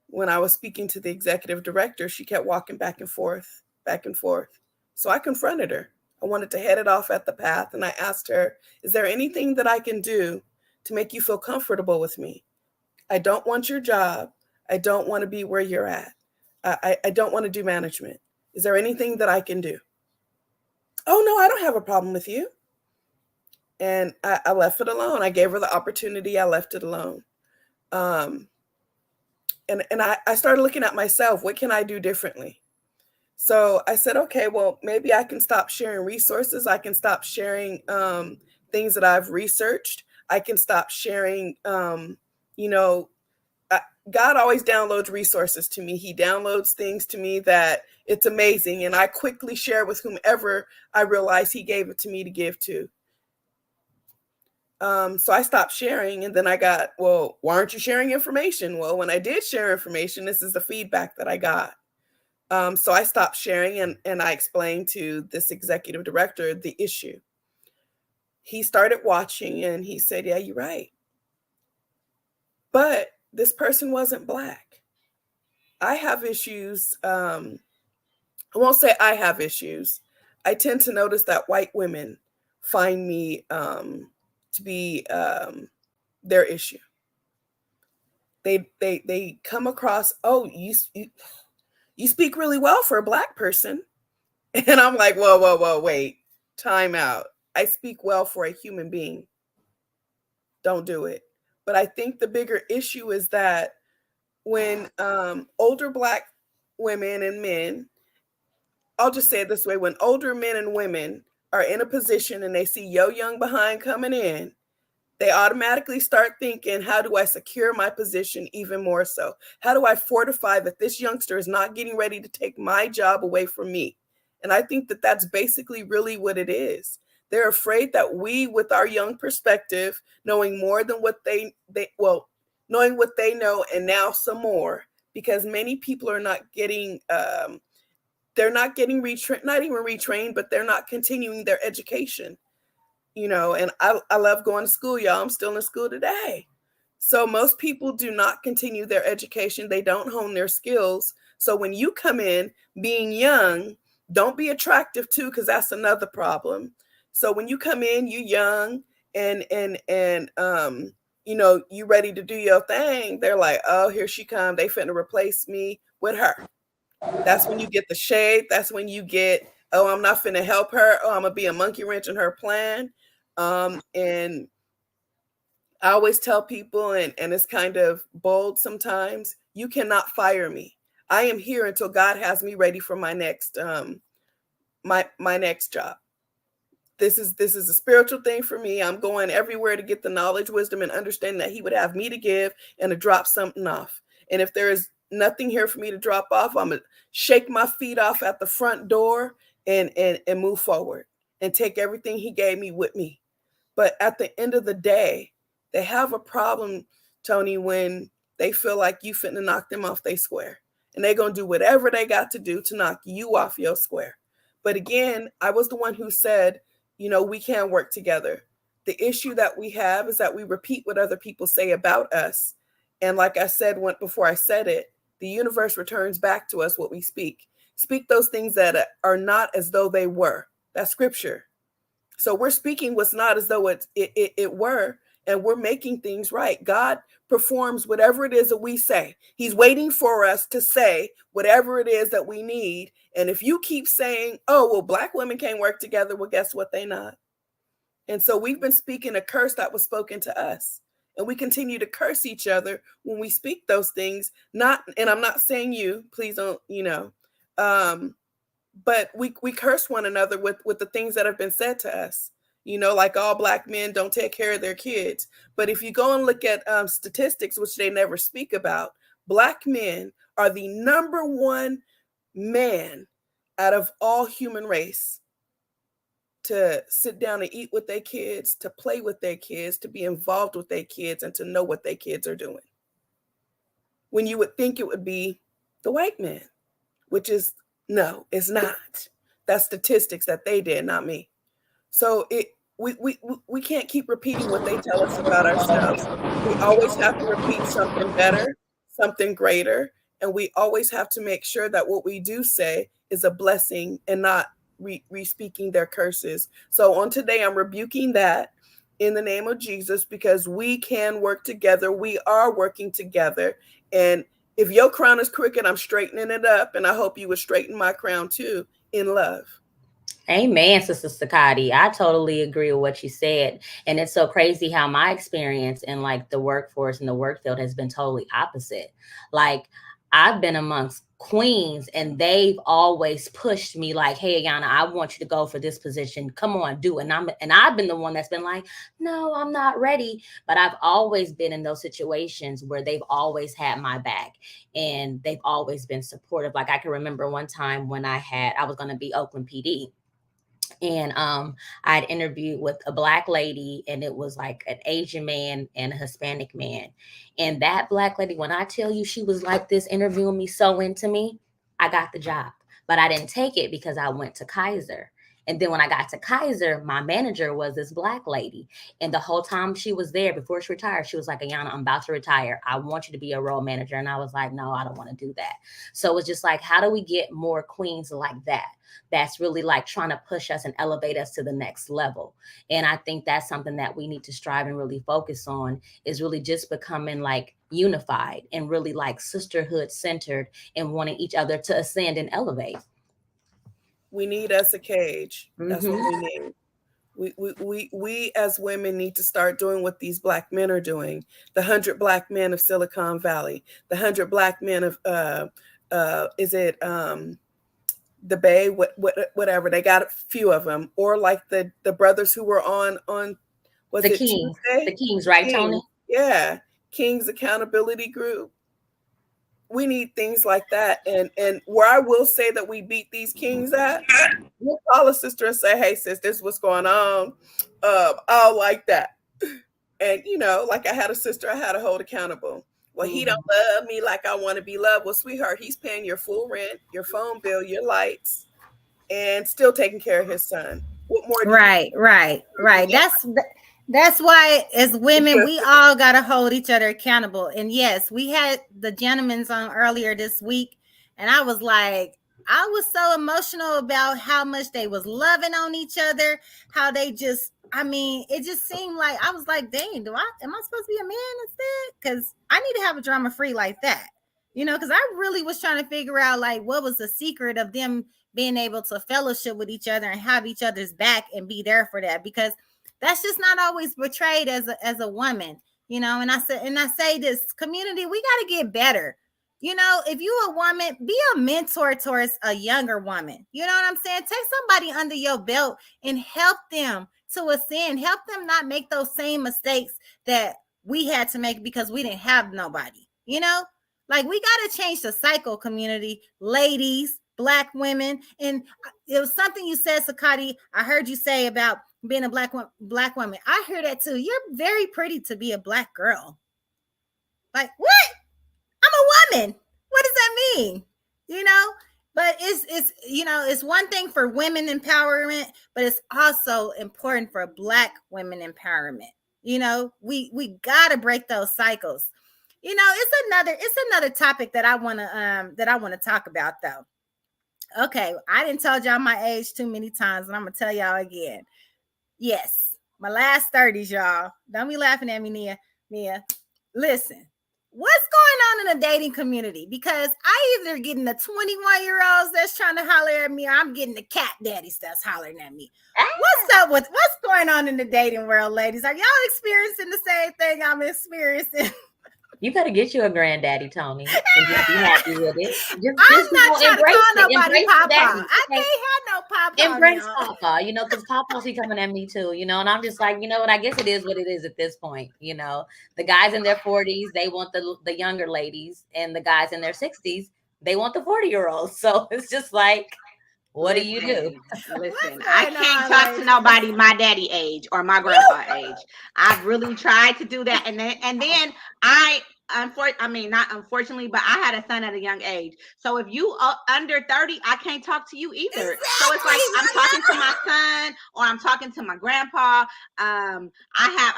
When I was speaking to the executive director, she kept walking back and forth, back and forth. So I confronted her. I wanted to head it off at the path. And I asked her, is there anything that I can do to make you feel comfortable with me? I don't want your job. I don't want to be where you're at. I don't want to do management. Is there anything that I can do? Oh, no, I don't have a problem with you. And I left it alone. I gave her the opportunity. I left it alone. And I started looking at myself. What can I do differently? So I said, okay, well, maybe I can stop sharing resources. I can stop sharing things that I've researched. I can stop sharing, God always downloads resources to me. He downloads things to me that it's amazing. And I quickly share with whomever I realize he gave it to me to give to. So I stopped sharing, and then I got, well, why aren't you sharing information? Well, when I did share information, this is the feedback that I got. So I stopped sharing, and I explained to this executive director the issue. He started watching, and he said, yeah, you're right. But this person wasn't Black. I have issues. I won't say I have issues. I tend to notice that white women find me to be their issue. They come across, oh, you speak really well for a Black person. And I'm like, whoa, wait, time out. I speak well for a human being. Don't do it. But I think the bigger issue is that when older Black women and men, I'll just say it this way, when older men and women are in a position and they see Yo Young behind coming in, they automatically start thinking, how do I secure my position even more so? How do I fortify that this youngster is not getting ready to take my job away from me? And I think that that's basically really what it is. They're afraid that we, with our young perspective, knowing more than what knowing what they know and now some more, because many people are not getting, they're not getting retrained, not even retrained, but they're not continuing their education. And I love going to school, y'all. I'm still in school today. So most people do not continue their education. They don't hone their skills. So when you come in being young, don't be attractive too, because that's another problem. So when you come in, you young and you ready to do your thing, they're like, oh, here she come. They finna replace me with her. That's when you get the shade. That's when you get, oh, I'm not finna help her. Oh, I'm gonna be a monkey wrench in her plan. And I always tell people, and it's kind of bold sometimes, you cannot fire me. I am here until God has me ready for my next my next job. This is a spiritual thing for me. I'm going everywhere to get the knowledge, wisdom, and understanding that he would have me to give and to drop something off. And if there is nothing here for me to drop off, I'm gonna shake my feet off at the front door and move forward and take everything he gave me with me. But at the end of the day, they have a problem, Tony, when they feel like you finna knock them off their square. And they're going to do whatever they got to do to knock you off your square. But again, I was the one who said, we can work together. The issue that we have is that we repeat what other people say about us. And like I said before I said it, the universe returns back to us what we speak. Speak those things that are not as though they were. That's scripture. So we're speaking what's not as though it were, and we're making things right. God performs whatever it is that we say. He's waiting for us to say whatever it is that we need. And if you keep saying, oh, well, Black women can't work together, well, guess what? They not. And so we've been speaking a curse that was spoken to us. And we continue to curse each other when we speak those things. And I'm not saying you, please don't, but we curse one another with the things that have been said to us. Like all black men don't take care of their kids. But if you go and look at statistics, which they never speak about, black men are the number one man out of all human race to sit down and eat with their kids, to play with their kids, to be involved with their kids, and to know what their kids are doing. When you would think it would be the white man, which is, no, it's not. That's statistics that they did, not me. So we can't keep repeating what they tell us about ourselves. We always have to repeat something better, something greater, and we always have to make sure that what we do say is a blessing and not re-speaking their curses. So on today, I'm rebuking that in the name of Jesus, because we can work together. We are working together. And if your crown is crooked, I'm straightening it up. And I hope you would straighten my crown too, in love.
Amen, Sister Sakati. I totally agree with what you said. And it's so crazy how my experience in like the workforce and the work field has been totally opposite. Like, I've been amongst queens and they've always pushed me like, hey, Ayana, I want you to go for this position. Come on, do it. And I've been the one that's been like, no, I'm not ready. But I've always been in those situations where they've always had my back and they've always been supportive. Like, I can remember one time when I was going to be Oakland PD. And I'd interviewed with a Black lady, and it was like an Asian man and a Hispanic man. And that Black lady, when I tell you she was like this, interviewing me so into me, I got the job. But I didn't take it because I went to Kaiser. And then when I got to Kaiser, my manager was this Black lady. And the whole time she was there before she retired, she was like, Ayana, I'm about to retire. I want you to be a role manager. And I was like, no, I don't want to do that. So it was just like, how do we get more queens like that? That's really like trying to push us and elevate us to the next level. And I think that's something that we need to strive and really focus on, is really just becoming like unified and really like sisterhood centered and wanting each other to ascend and elevate.
We need us a cage. That's what we need. We as women need to start doing what these Black men are doing. The 100 Black men of Silicon Valley, the 100 Black men of the Bay, whatever. They got a few of them, or like the brothers who were on was
the
it
Kings,
Tuesday?
the Kings, right,
Kings.
Tony?
Yeah, Kings Accountability Group. We need things like that, and where I will say that we beat these kings at, we'll call a sister and say, "Hey, sis, this is what's going on." I'll like that, and like I had a sister I had to hold accountable. Well, he don't love me like I want to be loved. Well, sweetheart, he's paying your full rent, your phone bill, your lights, and still taking care of his son. What more?
Right. That's why as women, we all got to hold each other accountable. And yes, we had the gentlemen's on earlier this week, and I was like, I was so emotional about how much they was loving on each other, how they just, it just seemed like, I was like, dang, am I supposed to be a man instead? Because I need to have a drama free like that, because I really was trying to figure out like what was the secret of them being able to fellowship with each other and have each other's back and be there for that, because that's just not always portrayed as a woman, and I say this community, we got to get better. If you a woman, be a mentor towards a younger woman. You know what I'm saying? Take somebody under your belt and help them to ascend. Help them not make those same mistakes that we had to make because we didn't have nobody. Like, we got to change the cycle, community, ladies, Black women. And it was something you said, Sakati, I heard you say about being a black woman. I hear that too. You're very pretty to be a Black girl. Like, what? I'm a woman. What does that mean? But it's one thing for women empowerment, but it's also important for Black women empowerment. We gotta break those cycles. It's another topic that I want to talk about though. Okay, I didn't tell y'all my age too many times, and I'm gonna tell y'all again. Yes, my last 30s, y'all. Don't be laughing at me, Mia. Listen, what's going on in the dating community? Because I either getting the 21-year-olds that's trying to holler at me, or I'm getting the cat daddies that's hollering at me. What's going on in the dating world, ladies? Are y'all experiencing the same thing I'm experiencing?
You better get you a granddaddy, Tony, and just be happy with it.
I'm
Just
not trying to
embrace
call
it.
nobody
Embrace the
Papa.
daddy.
I
Okay?
can't have no Papa.
Embrace
now.
Papa, because Papa's he coming at me too, and I'm just like, you know what? I guess it is what it is at this point. The guys in their 40s, they want the younger ladies, and the guys in their 60s, they want the 40-year-olds. So it's just like, what do you do?
Listen,
What's
I
going
can't
on,
talk to
ladies?
nobody my daddy age or my grandpa age. I've really tried to do that, and then not unfortunately, but I had a son at a young age. So if you are under 30, I can't talk to you either.
Exactly.
So it's like I'm talking to my son or I'm talking to my grandpa. I'm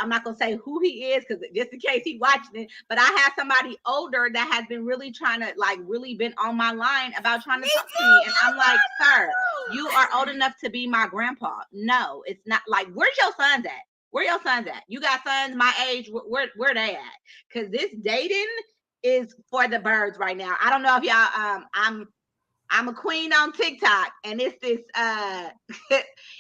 not gonna say who he is because just in case he watching it, but I have somebody older that has been really trying to really been on my line about trying to talk to me, and I'm like, sir, you are old enough to be my grandpa. No, it's not. Like, where's your sons at? Where your sons at? You got sons my age. Where they at? Because this dating is for the birds right now. I don't know if y'all. I'm a queen on TikTok, and it's this.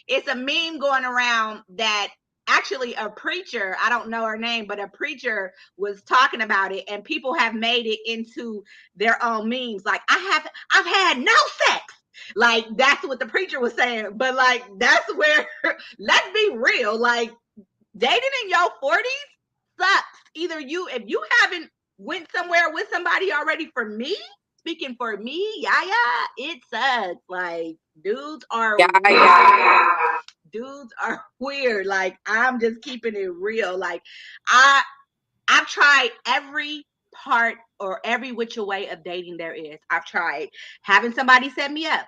It's a meme going around that actually a preacher. I don't know her name, but a preacher was talking about it, and people have made it into their own memes. Like, I've had no sex. Like, that's what the preacher was saying. But like, that's where, let's be real. Like, dating in your 40s sucks. Either if you haven't went somewhere with somebody already, speaking for me, Yaya, it sucks. Like, dudes are weird. Dudes are weird. Like, I'm just keeping it real. Like, I've tried every part or every which way of dating there is. I've tried having somebody set me up.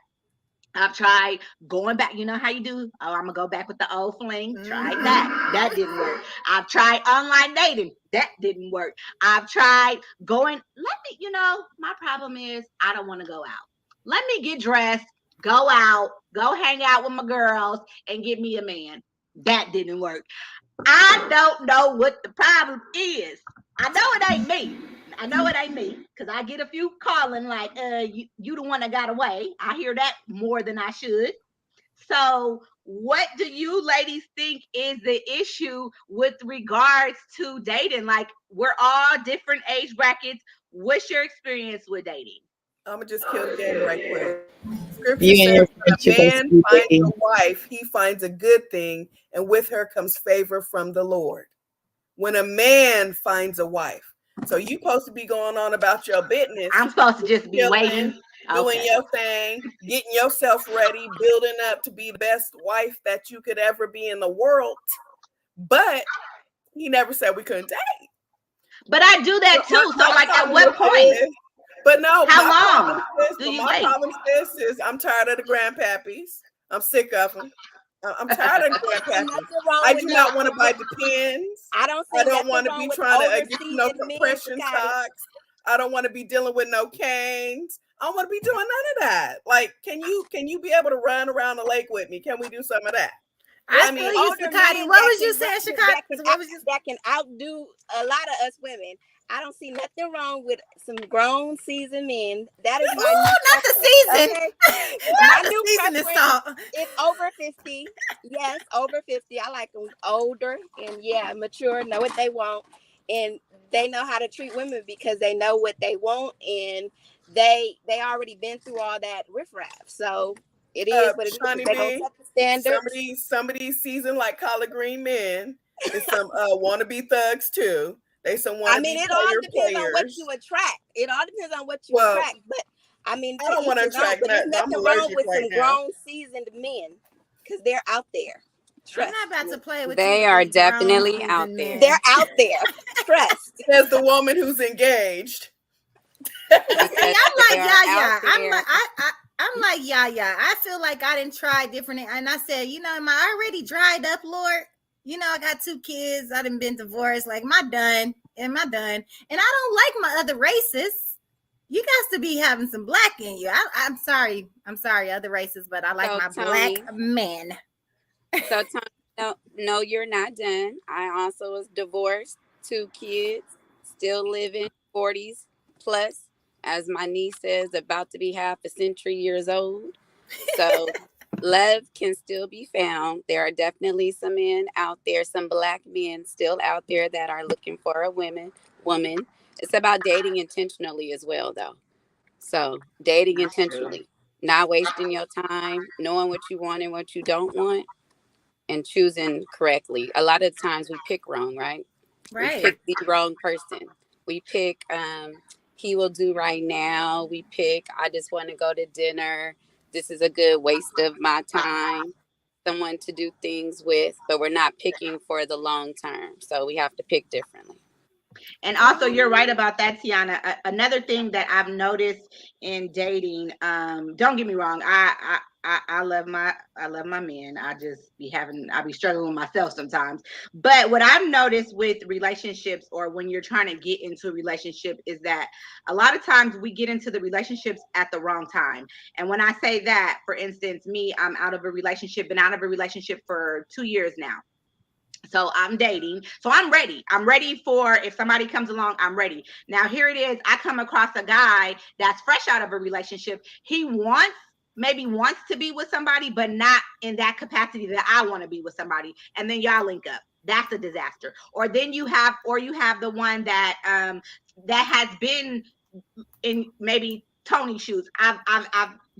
I've tried going back. You know how you do? Oh, I'm gonna go back with the old fling. Tried that. That didn't work. I've tried online dating. That didn't work. I've tried going. My problem is I don't want to go out. Let me get dressed, go out, go hang out with my girls, and get me a man. That didn't work. I don't know what the problem is. I know it ain't me. Because I get a few calling like, you the one that got away. I hear that more than I should. So what do you ladies think is the issue with regards to dating? Like, we're all different age brackets. What's your experience with dating?
I'm gonna just kill the game right quick. Scripture
You and
says,
your
when
friends should
a
go
man
speed
finds a
dating.
wife, he finds a good thing, and with her comes favor from the Lord. When a man finds a wife. So you supposed to be going on about your business.
I'm supposed to just be waiting.
Doing your thing, getting yourself ready, building up to be the best wife that you could ever be in the world. But he never said we couldn't date.
But I do that too. So like, at what point?
But no,
how long do you wait?
My problem is I'm tired of the grandpappies. I'm sick of them. I'm tired of grandpappies. I do not want to buy the pins.
I don't
want to be trying to get no compression socks. I don't want to be dealing with no canes. I don't want to be doing none of that. Like, can you be able to run around the lake with me? Can we do some of that?
I mean, Shikati, what was you saying, Shikati?
That can outdo a lot of us women. I don't see nothing wrong with some grown seasoned men. That is my
not the season.
Okay?
My new preference
is over 50. Yes, over 50. I like them older and mature, know what they want, and they know how to treat women because they know what they want, and they already been through all that riffraff. So it is what it is. They don't set the standards.
Some of these seasoned like collard green men and some wannabe thugs too. They some wannabe
I mean, it all depends on what you attract. It all depends on what you attract. But I mean,
I don't want to attract nothing.
There's nothing wrong with some grown, seasoned men because they're out there.
Trust. I'm not about to play with
they
you.
Are definitely out there.
They're out there. Trust.
Says the woman who's engaged.
I'm like, I'm like, I feel like I didn't try different. And I said, am I already dried up, Lord? I got 2 kids. I done been divorced. Like, am I done? And I don't like my other races. You got to be having some black in you. I'm sorry, other races, but I like my Tony, black men.
So, Tony, no, you're not done. I also was divorced, 2 kids, still living, 40s plus, as my niece says, about to be half a century years old. So love can still be found. There are definitely some men out there, some black men still out there that are looking for a woman. It's about dating intentionally as well, though. So dating
That's true.
intentionally, not wasting your time, knowing what you want and what you don't want, and choosing correctly. A lot of times we pick wrong, right? We
Right.
pick the wrong person. We pick he will do right now. We pick I just want to go to dinner. This is a good waste of my time. Someone to do things with, but we're not picking for the long term. So we have to pick differently.
And also, you're right about that, Tiana. Another thing that I've noticed in dating, don't get me wrong, I love my men. I be struggling with myself sometimes. But what I've noticed with relationships, or when you're trying to get into a relationship, is that a lot of times we get into the relationships at the wrong time. And when I say that, for instance, me, I'm out of a relationship, been out of a relationship for 2 years now. So I'm dating. So I'm ready. I'm ready for if somebody comes along, I'm ready. Now here it is. I come across a guy that's fresh out of a relationship. He maybe wants to be with somebody, but not in that capacity that I want to be with somebody. And then y'all link up. That's a disaster. Or you have the one that that has been in maybe Tony's shoes. I've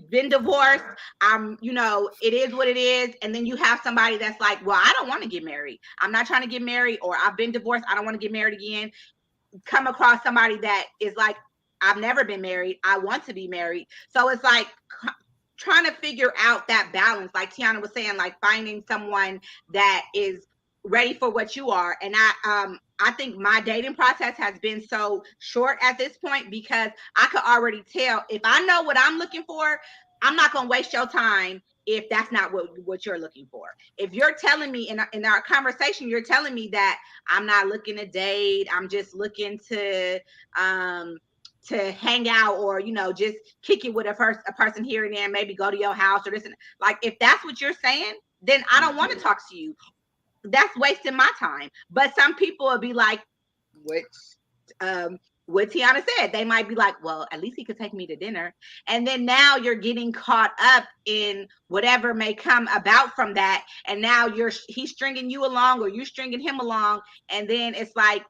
been divorced. It is what it is. And then you have somebody that's like, well, I don't want to get married. I'm not trying to get married, or I've been divorced. I don't want to get married again. Come across somebody that is like, I've never been married. I want to be married. So it's like trying to figure out that balance. Like Tiana was saying, like finding someone that is ready for what you are. And I think my dating process has been so short at this point because I could already tell if I know what I'm looking for, I'm not going to waste your time if that's not what you're looking for. If you're telling me in our conversation, you're telling me that I'm not looking to date, I'm just looking to hang out, or just kick it with a person here and there, maybe go to your house or this, and like if that's what you're saying, then I don't want to talk to you. That's wasting my time. But some people will be like, which what Tiana said, they might be like, well, at least he could take me to dinner. And then now you're getting caught up in whatever may come about from that. And now he's stringing you along, or you stringing him along. And then it's like,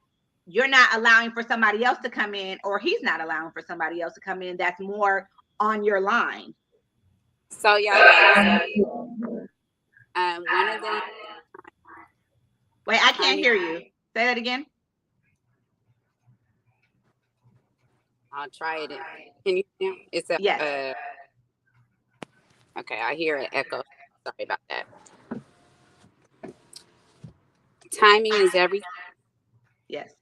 you're not allowing for somebody else to come in, or he's not allowing for somebody else to come in that's more on your line.
So yeah, listen. One of the
Wait, I can't hear you. Say that again.
I'll try it. Can you hear? It's a
yes.
Okay, I hear an echo. Sorry about that. Timing is everything.
Yes.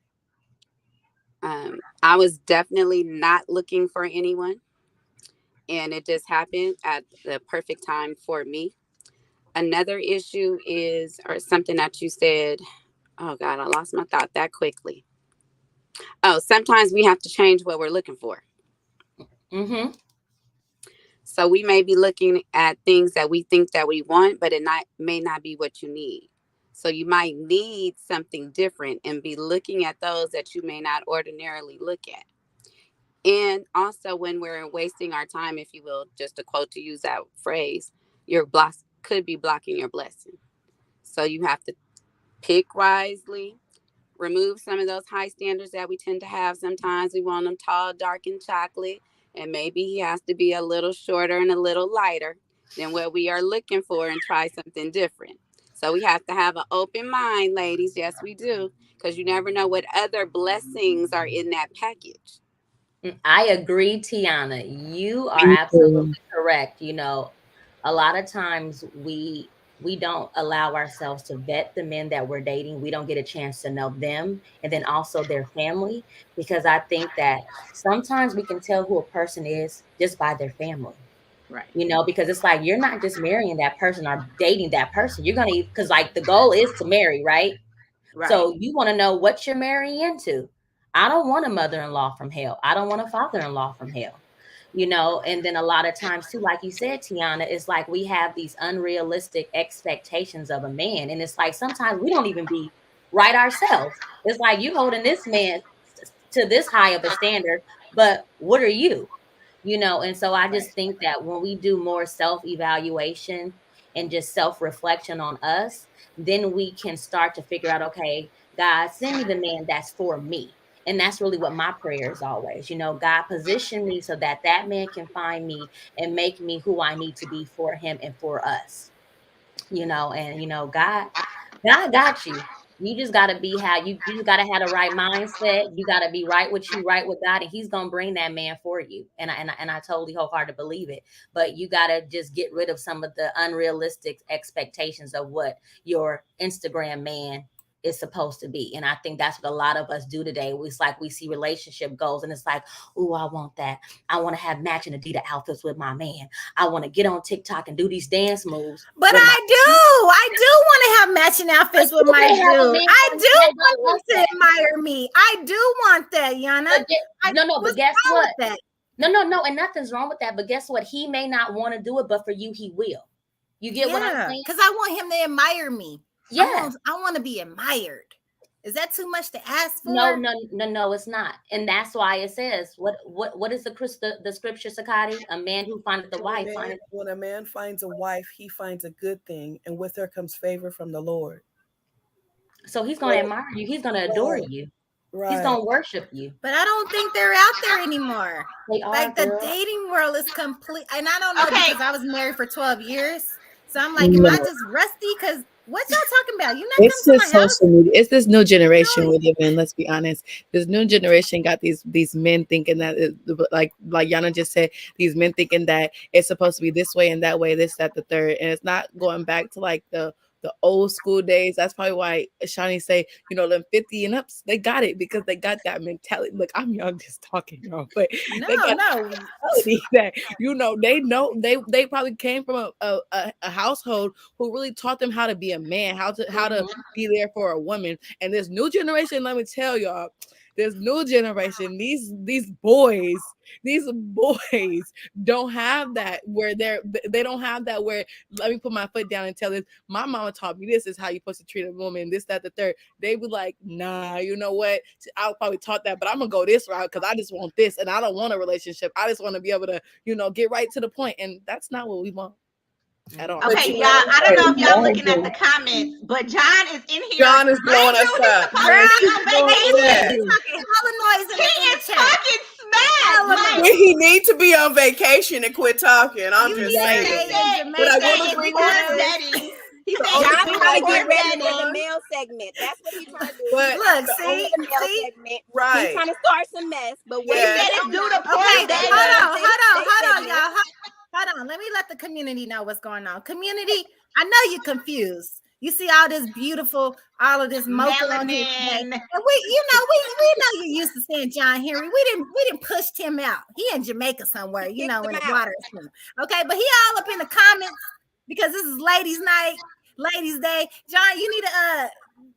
I was definitely not looking for anyone, and it just happened at the perfect time for me. Another issue is, or something that you said, oh God, I lost my thought that quickly. Oh, sometimes we have to change what we're looking for.
Mm-hmm.
So we may be looking at things that we think that we want, but may not be what you need. So you might need something different and be looking at those that you may not ordinarily look at. And also when we're wasting our time, if you will, just a quote to use that phrase, your block could be blocking your blessing. So you have to pick wisely, remove some of those high standards that we tend to have. Sometimes we want them tall, dark, and chocolate. And maybe he has to be a little shorter and a little lighter than what we are looking for, and try something different. So we have to have an open mind, ladies. Yes, we do. Because you never know what other blessings are in that package.
I agree, Tiana. You are absolutely correct. A lot of times we don't allow ourselves to vet the men that we're dating. We don't get a chance to know them, and then also their family, because I think that sometimes we can tell who a person is just by their family.
Right.
Because it's like you're not just marrying that person or dating that person. You're going to, because like the goal is to marry, right?
Right.
So you want to know what you're marrying into. I don't want a mother-in-law from hell. I don't want a father-in-law from hell. And then a lot of times too, like you said, Tiana, it's like we have these unrealistic expectations of a man. And it's like sometimes we don't even be right ourselves. It's like you holding this man to this high of a standard, but what are you? And so I just think that when we do more self-evaluation and just self-reflection on us, then we can start to figure out, okay, God, send me the man that's for me. And that's really what my prayer is always, God position me so that that man can find me and make me who I need to be for him and for us, and God got you. You just gotta be you just gotta have the right mindset. You gotta be right with you, right with God, and He's gonna bring that man for you. And I totally wholeheartedly believe it. But you gotta just get rid of some of the unrealistic expectations of what your Instagram man is supposed to be. And I think that's what a lot of us do today. It's like we see relationship goals and it's like, oh, I want that. I want to have matching Adidas outfits with my man. I want to get on TikTok and do these dance moves.
But I do want to have matching outfits with my dude. I do want him to admire me. I do want that, Yana.
But guess what? No, and nothing's wrong with that. But guess what? He may not want to do it, but for you, he will. You get what I'm saying?
Because I want him to admire me. Yeah, I want to be admired. Is that too much to ask for?
No, it's not. And that's why it says, what is the scripture, Sakati? A man who findeth a wife.
When a man finds a wife, he finds a good thing, and with her comes favor from the Lord.
So he's going to admire you. He's going to adore you. Right. He's going to worship you.
But I don't think they're out there anymore.
They are,
like the dating world is complete. And I don't know because I was married for 12 years. So I'm like, am I just rusty? Because what y'all talking about? You're not
it's just social media. It's this new generation we live in. Let's be honest. This new generation got these men thinking that, like Yana just said, these men thinking that it's supposed to be this way and that way, this, that, the third, and it's not going back to like the old school days. That's probably why Shani say, them 50 and ups, they got it because they got that mentality. Look, I'm young just talking, y'all, but they got mentality that they probably came from a household who really taught them how to be a man, how to be there for a woman. And this new generation, let me tell y'all, this new generation, these boys don't have that where they don't have that where, let me put my foot down and tell this. My mama taught me this is how you're supposed to treat a woman, this, that, the third. They be like, nah, you know what? I probably taught that, but I'm gonna go this route because I just want this and I don't want a relationship. I just want to be able to, get right to the point. And that's not what we want. At all.
Okay, y'all. I don't know if y'all looking at the comments, but John is in here.
John is blowing us up.
He is talking smack.
He need to be on vacation and quit talking. I'm just saying.
But I will agree with He said, "I'm trying to get ready for the male segment." That's what he's trying to do.
Look, see,
segment. Right? He's trying to start some mess, but
we said it's due to poor day.
Hold on, y'all. Hold on. Let me let the community know what's going on. Community, I know you're confused. You see all this beautiful, all of this mocha on here today. And we know you're used to saying John Henry. We didn't push him out. He in Jamaica somewhere, in the water. Okay, but he all up in the comments because this is ladies' night, ladies' day. John, you need to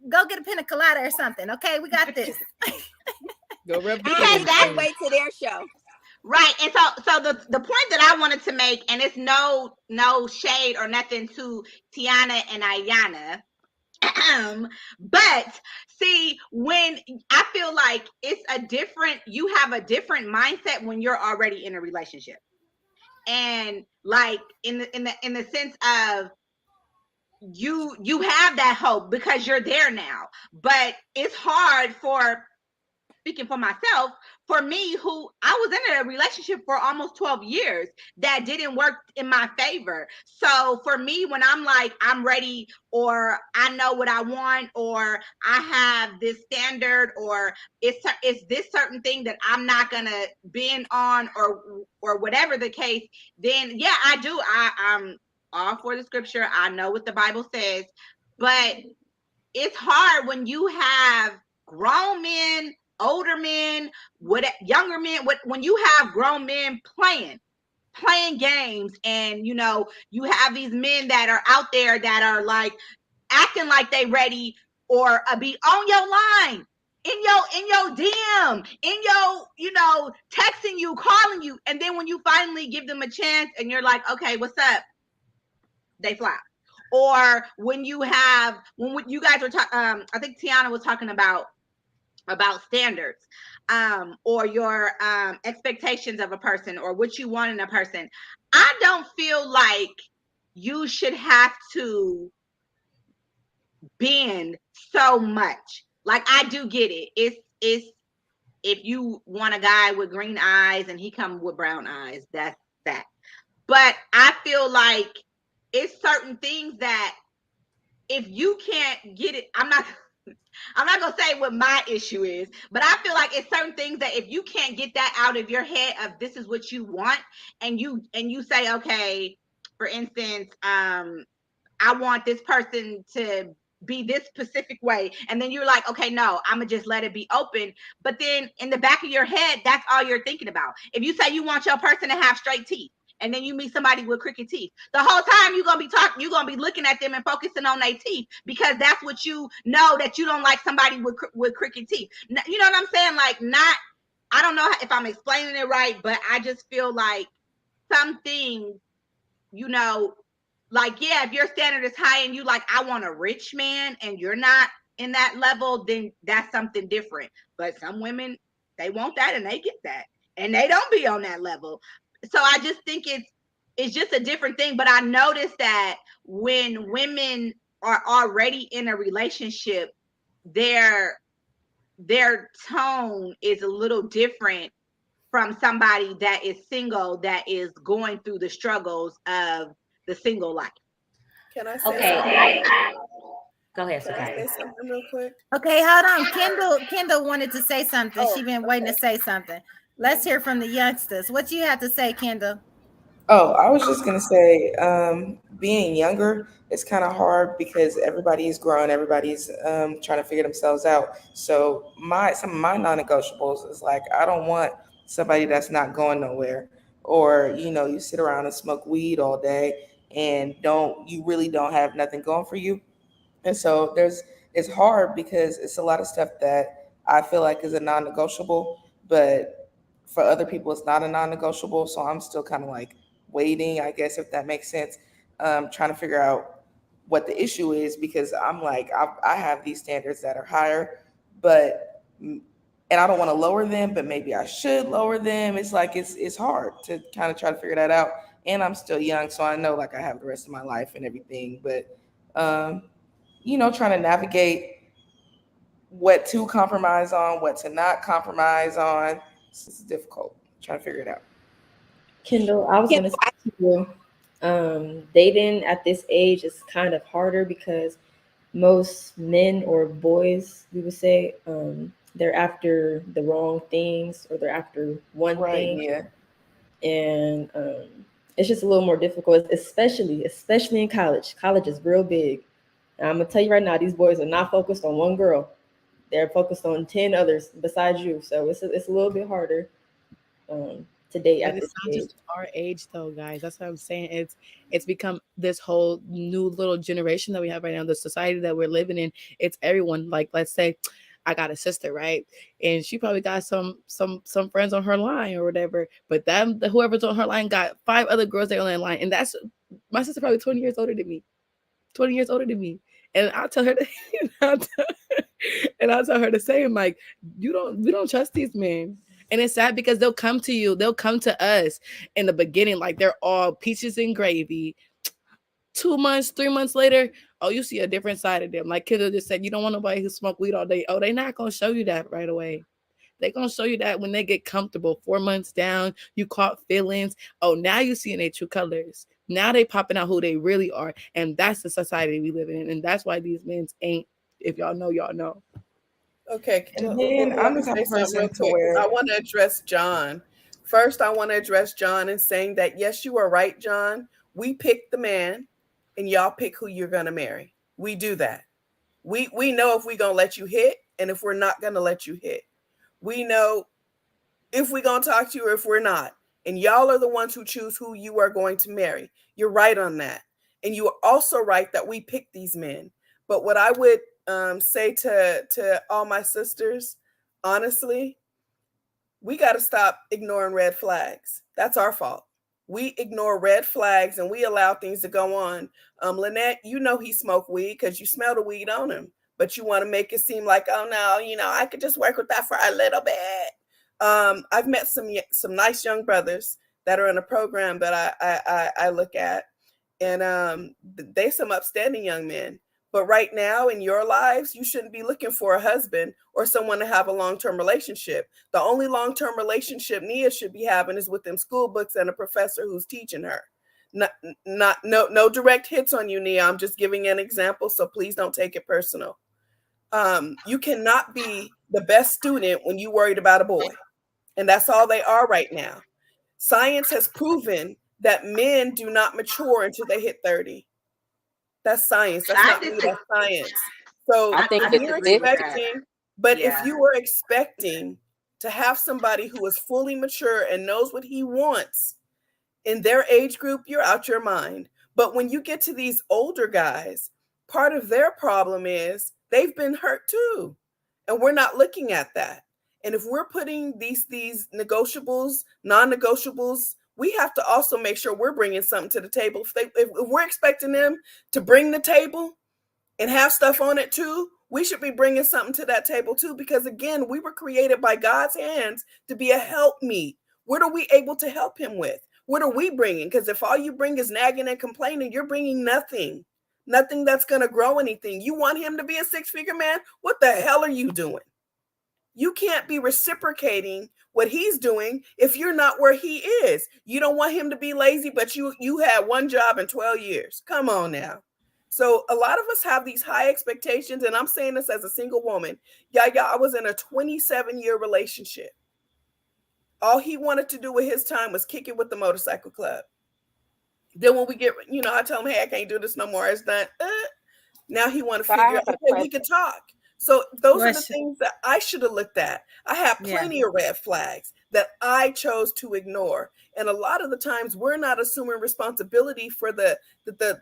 go get a pina colada or something. Okay, we got this.
Go rub that way to their show.
Right. And so the point that I wanted to make, and it's no shade or nothing to Tiana and Ayana. But see, when I feel like you have a different mindset when you're already in a relationship. And like in the sense of you have that hope because you're there now. But it's hard speaking for myself, for me, who I was in a relationship for almost 12 years that didn't work in my favor. So for me, when I'm like, I'm ready, or I know what I want, or I have this standard, or it's this certain thing that I'm not going to bend on, or whatever the case, then yeah, I do. I'm all for the scripture. I know what the Bible says, but it's hard when you have grown men, older men, younger men, when you have grown men playing games, and you have these men that are out there that are like acting like they ready, or be on your line, in your DM, in your texting you, calling you, and then when you finally give them a chance and you're like, okay, what's up, they fly. Or when you guys were talking, I think Tiana was talking about standards, or your expectations of a person, or what you want in a person. I don't feel like you should have to bend so much. Like, I do get it. It's if you want a guy with green eyes and he come with brown eyes, that's that. But I feel like it's certain things that if you can't get it, I'm not gonna say what my issue is, but I feel like it's certain things that if you can't get that out of your head of this is what you want, and you say, okay, for instance, I want this person to be this specific way, and then you're like, okay, no, I'm gonna just let it be open. But then in the back of your head, that's all you're thinking about. If you say you want your person to have straight teeth, and then you meet somebody with crooked teeth, the whole time you're gonna be looking at them and focusing on their teeth, because that's what you know, that you don't like somebody with crooked teeth. You know what I'm saying? Like, not, I don't know if I'm explaining it right, but I just feel like some things, you know, like, yeah, if your standard is high and you like, I want a rich man, and you're not in that level, then that's something different. But some women, they want that and they get that, and they don't be on that level. So I just think it's just a different thing. But I noticed that when women are already in a relationship, their tone is a little different from somebody that is single, that is going through the struggles of the single life.
Can I say
Okay,
something?
go ahead,
Can I
Sakai.
say something real quick?
Okay, hold on. Kendall wanted to say something.
Oh,
She been waiting to say something. Let's hear from the youngsters. What you have to say, Kendall?
Oh, I was just gonna say, being younger is kind of hard because everybody's growing, everybody's trying to figure themselves out. So some of my non-negotiables is like, I don't want somebody that's not going nowhere, or you sit around and smoke weed all day and you really don't have nothing going for you. And so it's hard because it's a lot of stuff that I feel like is a non-negotiable, but for other people it's not a non-negotiable. So I'm still kind of like waiting, I guess, if that makes sense, trying to figure out what the issue is, because I'm like, I have these standards that are higher, but and I don't want to lower them, but maybe I should lower them. It's like it's hard to kind of try to figure that out. And I'm still young, so I know like I have the rest of my life and everything, but um trying to navigate what to compromise on, what to not compromise on. It's difficult. Trying to figure it out.
Kendall, I was
Yeah,
gonna say to you, dating at this age is kind of harder because most men or boys, we would say, they're after the wrong things, or they're after one
Right,
thing,
yeah.
and it's just a little more difficult, especially in college. College is real big. And I'm gonna tell you right now, these boys are not focused on one girl. They're focused on 10 others besides you. So it's a little bit harder to date
But
at
it's
this
not
age.
just our age though, guys. That's what I'm saying. It's become this whole new little generation that we have right now, the society that we're living in. It's everyone. Like, let's say I got a sister, right? And she probably got some friends on her line or whatever. But whoever's on her line got 5 other girls that are on that line. And that's my sister, probably 20 years older than me. 20 years older than me. And I'll tell her and I'll tell her the same, like, we don't trust these men. And it's sad because they'll come to us in the beginning like they're all peaches and gravy. 2 months, 3 months later, oh, you see a different side of them. Like Kendall just said, you don't want nobody who smoke weed all day. Oh, they're not gonna show you that right away. They're gonna show you that when they get comfortable. 4 months down, you caught feelings. Oh, now you seeing their true colors. Now they popping out who they really are. And that's the society we live in. And that's why these men ain't, if y'all know, y'all know.
Okay,
And
let
then I'm the
me
type
say
of
something real
person to
quick. I
where,
want to address John. First, I want to address John and saying that, yes, you are right, John. We pick the man and y'all pick who you're going to marry. We do that. We know if we're going to let you hit and if we're not going to let you hit. We know if we're going to talk to you or if we're not. And y'all are the ones who choose who you are going to marry. You're right on that. And you are also right that we pick these men. But what I would say to all my sisters, honestly, we got to stop ignoring red flags. That's our fault. We ignore red flags and we allow things to go on. Lynette, you know he smoked weed because you smell the weed on him, but you want to make it seem like, oh no, I could just work with that for a little bit. I've met some nice young brothers that are in a program that I look at, and they some upstanding young men. But right now in your lives, you shouldn't be looking for a husband or someone to have a long-term relationship. The only long-term relationship Nia should be having is with them school books and a professor who's teaching her. No direct hits on you, Nia. I'm just giving an example, so please don't take it personal. You cannot be the best student when you worried about a boy. And that's all they are right now. Science has proven that men do not mature until they hit 30. That's science. That's not me, that's science. So
I think
I
it's
you're
disagree with
different.
that.
expecting, but if
Yeah.
you were expecting to have somebody who is fully mature and knows what he wants in their age group, you're out your mind. But when you get to these older guys, part of their problem is they've been hurt too. And we're not looking at that. And if we're putting these negotiables, non-negotiables, we have to also make sure we're bringing something to the table. If we're expecting them to bring the table and have stuff on it too, we should be bringing something to that table too, because again, we were created by God's hands to be a helpmeet. What are we able to help him with? What are we bringing? Because if all you bring is nagging and complaining, you're bringing nothing that's going to grow anything. You want him to be a six-figure man? What the hell are you doing? You can't be reciprocating what he's doing if you're not where he is. You don't want him to be lazy, but you had one job in 12 years. Come on now. So a lot of us have these high expectations, and I'm saying this as a single woman. Yeah, I was in a 27-year relationship. All he wanted to do with his time was kick it with the motorcycle club. Then when we get, I tell him, hey, I can't do this no more. It's done. Now he want to
So I
figure
have
out,
a
okay, we
question.
can talk. So those are the
Question.
things that I should have looked at. I have plenty of red flags that I chose to ignore. And a lot of the times we're not assuming responsibility for the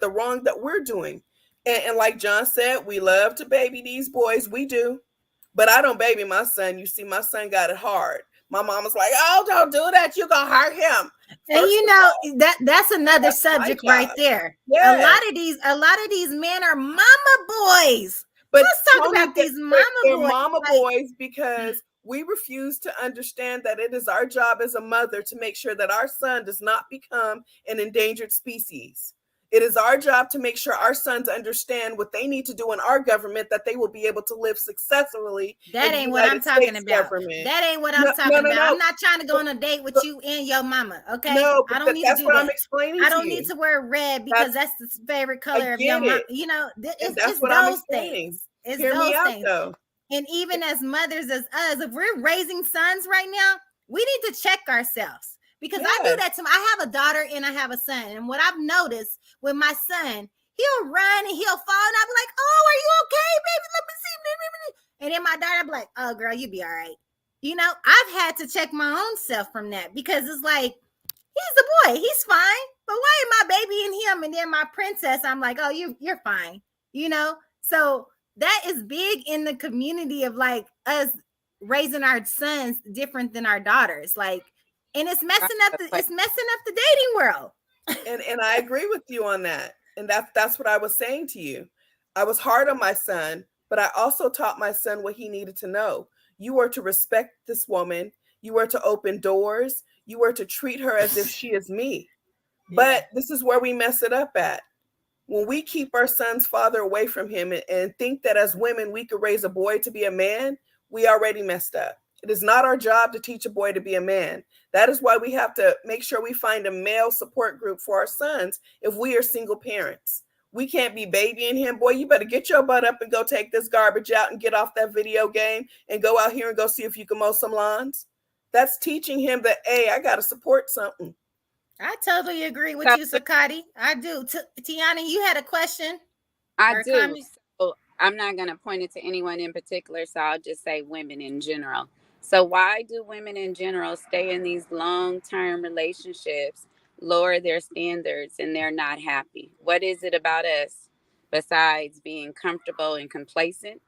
wrong that we're doing. And like John said, we love to baby these boys. We do. But I don't baby my son. You see, my son got it hard. My mom was like, oh, don't do that. You're going to hurt him.
And
First
you
of
know
all,
that's another
that's my
subject right
job.
there. A
Yes.
lot of these men are mama boys.
But
Let's talk
Tony,
about these
they're
mama boys.
mama
Like,
boys because we refuse to understand that it is our job as a mother to make sure that our son does not become an endangered species. It is our job to make sure our sons understand what they need to do in our government, that they will be able to live successfully
that
in the
ain't what I'm
United
talking
States
about.
government.
That ain't what I'm talking about. I'm not trying to go on a date with you and your mama. Okay,
No,
I
but
don't need to
that's
do
what
that.
I'm explaining
I
to
don't
you.
need to wear red because that's the favorite
I
color of your
get
mom.
it. And
It's
that's what I'm
those
explaining.
things. It's
Hear me
those
out
things.
though.
And even as mothers, as us, if we're raising sons right now, we need to check ourselves. Because I do
Yes.
that to I have a daughter and I have a son. And what I've noticed with my son, he'll run and he'll fall. And I'll be like, oh, are you okay, baby? Let me see. And then my daughter, I'll be like, oh, girl, you be all right. I've had to check my own self from that because it's like, he's a boy. He's fine. But why am I babying him? And then my princess, I'm like, oh, you're fine. So that is big in the community of like us raising our sons different than our daughters. Like, and it's messing up the dating world.
And I agree with you on that. And that's what I was saying to you. I was hard on my son, but I also taught my son what he needed to know. You were to respect this woman. You were to open doors. You were to treat her as if she is me. But this is where we mess it up at. When we keep our son's father away from him and think that as women we could raise a boy to be a man, we already messed up. It is not our job to teach a boy to be a man. That is why we have to make sure we find a male support group for our sons if we are single parents. We can't be babying him. Boy, you better get your butt up and go take this garbage out and get off that video game and go out here and go see if you can mow some lawns. That's teaching him that, hey, I got to support something.
I totally agree with you, Sakati. I do. Tiana, you had a question?
I do. So I'm not going to point it to anyone in particular, so I'll just say women in general. So why do women in general stay in these long-term relationships, lower their standards, and they're not happy? What is it about us besides being comfortable and complacent?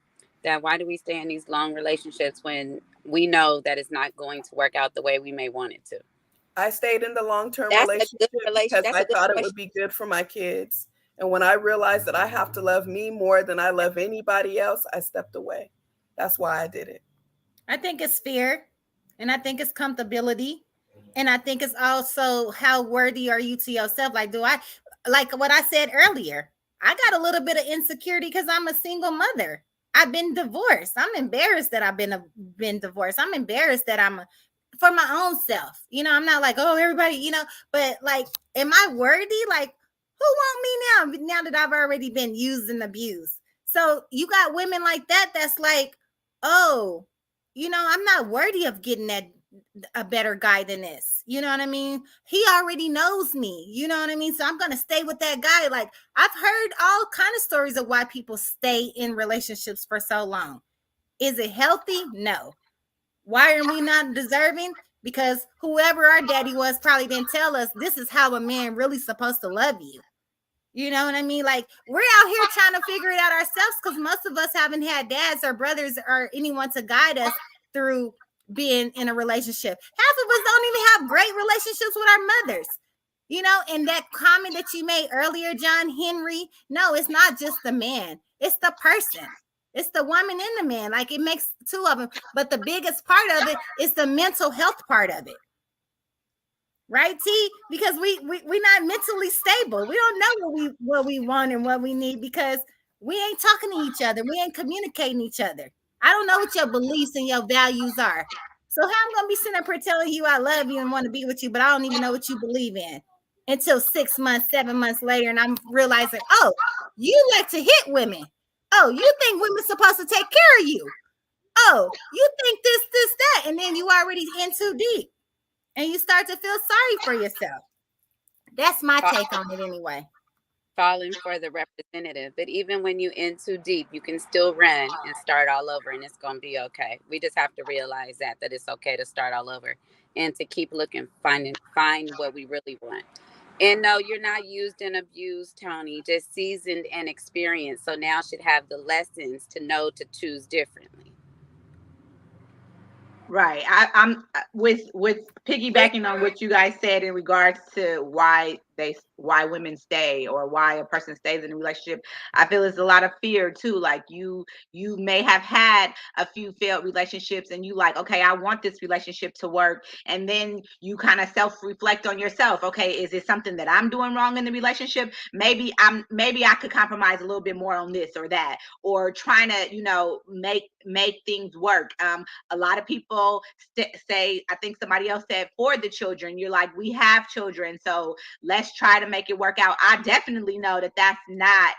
That why do we stay in these long relationships when we know that it's not going to work out the way we may want it to?
I stayed in the long-term relationship because I thought it would be good for my kids. And when I realized that I have to love me more than I love anybody else, I stepped away. That's why I did it.
I think it's fear, and I think it's comfortability, and I think it's also how worthy are you to yourself? Like, like what I said earlier, I got a little bit of insecurity because I'm a single mother. I've been divorced. I'm embarrassed that I've been divorced. I'm embarrassed that for my own self. You know, I'm not like, oh, everybody, you know, but like, am I worthy? Like, who want me now that I've already been used and abused? So you got women like that that's like, oh, you know, I'm not worthy of getting a better guy than this. You know what I mean? He already knows me. You know what I mean? So I'm going to stay with that guy. Like, I've heard all kind of stories of why people stay in relationships for so long. Is it healthy? No. Why are we not deserving? Because whoever our daddy was probably didn't tell us this is how a man really supposed to love you. You know what I mean? Like, we're out here trying to figure it out ourselves because most of us haven't had dads or brothers or anyone to guide us through being in a relationship. Half of us don't even have great relationships with our mothers. You know, and that comment that you made earlier, John Henry, no, it's not just the man, it's the person. It's the woman and the man. Like, it makes two of them. But the biggest part of it is the mental health part of it. Right, T? Because we're not mentally stable. We don't know what we want and what we need because we ain't talking to each other. We ain't communicating each other. I don't know what your beliefs and your values are. So how I'm gonna be sitting up here telling you I love you and want to be with you, but I don't even know what you believe in until 6 months, 7 months later, and I'm realizing, oh, you like to hit women. Oh, you think women's supposed to take care of you. Oh, you think this, that, and then you already in too deep. And you start to feel sorry for yourself. That's my take on it anyway.
Falling for the representative. But even when you in too deep, you can still run and start all over and it's going to be okay. We just have to realize that it's okay to start all over and to keep looking, find what we really want. And no, you're not used and abused, Tony, just seasoned and experienced. So now should have the lessons to know to choose differently.
Right. I'm with piggybacking on what you guys said in regards to why women stay or why a person stays in a relationship. I feel there's a lot of fear too. Like you may have had a few failed relationships and you like, okay, I want this relationship to work. And then you kind of self-reflect on yourself. Okay, is it something that I'm doing wrong in the relationship? Maybe I could compromise a little bit more on this or that, or trying to, you know, make things work. A lot of people say, I think somebody else said, for the children. You're like, we have children, so let's try to make it work out. I definitely know that that's not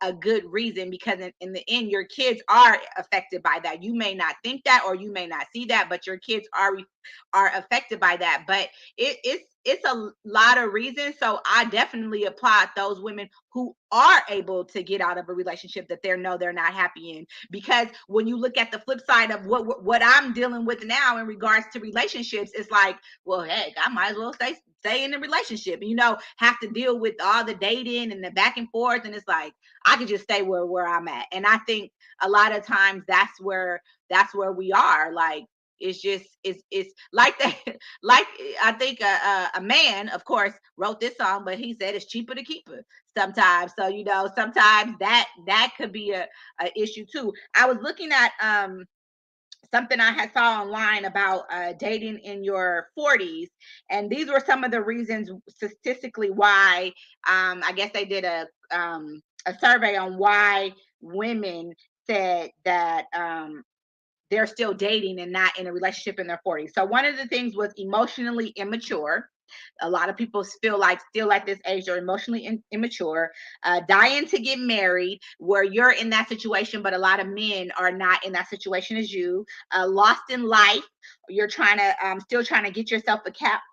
a good reason, because in the end, your kids are affected by that. You may not think that, or you may not see that, but your kids are affected by that. But it's a lot of reasons. So I definitely applaud those women who are able to get out of a relationship that they're not happy in. Because when you look at the flip side of what I'm dealing with now in regards to relationships, it's like, well, heck, I might as well stay in a relationship, you know, have to deal with all the dating and the back and forth. And it's like, I could just stay where I'm at. And I think a lot of times that's where we are. Like, it's like that. Like, I think a man, of course, wrote this song, but he said it's cheaper to keep her sometimes. So, you know, sometimes that could be a issue too. I was looking at something I had saw online about dating in your 40s, and these were some of the reasons statistically why. I guess they did a survey on why women said that they're still dating and not in a relationship in their 40s. So one of the things was emotionally immature. A lot of people feel like still at this age they're emotionally immature. Dying to get married, where you're in that situation, but a lot of men are not in that situation as you. Lost in life, you're trying to still trying to get yourself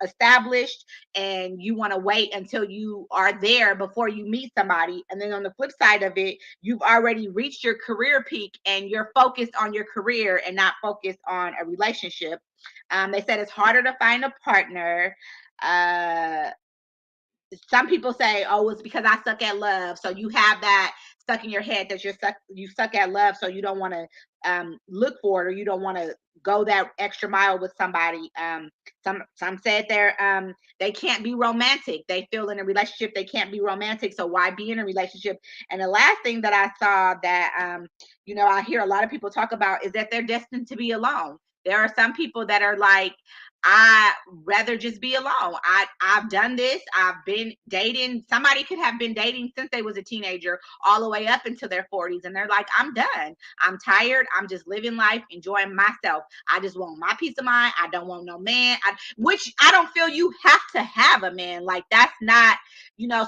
established, and you want to wait until you are there before you meet somebody. And then on the flip side of it, you've already reached your career peak and you're focused on your career and not focused on a relationship. They said it's harder to find a partner. Some people say, oh, it's because I suck at love. So you have that stuck in your head that you suck at love, so you don't want to look for it, or you don't want to go that extra mile with somebody. Some said they can't be romantic. They feel in a relationship they can't be romantic, so why be in a relationship? And the last thing that I saw that you know, I hear a lot of people talk about is that they're destined to be alone. There are some people that are like, I rather just be alone. I've done this. I've been dating. Somebody could have been dating since they was a teenager all the way up into their 40s. And they're like, I'm done. I'm tired. I'm just living life, enjoying myself. I just want my peace of mind. I don't want no man. Which I don't feel you have to have a man. Like, that's not,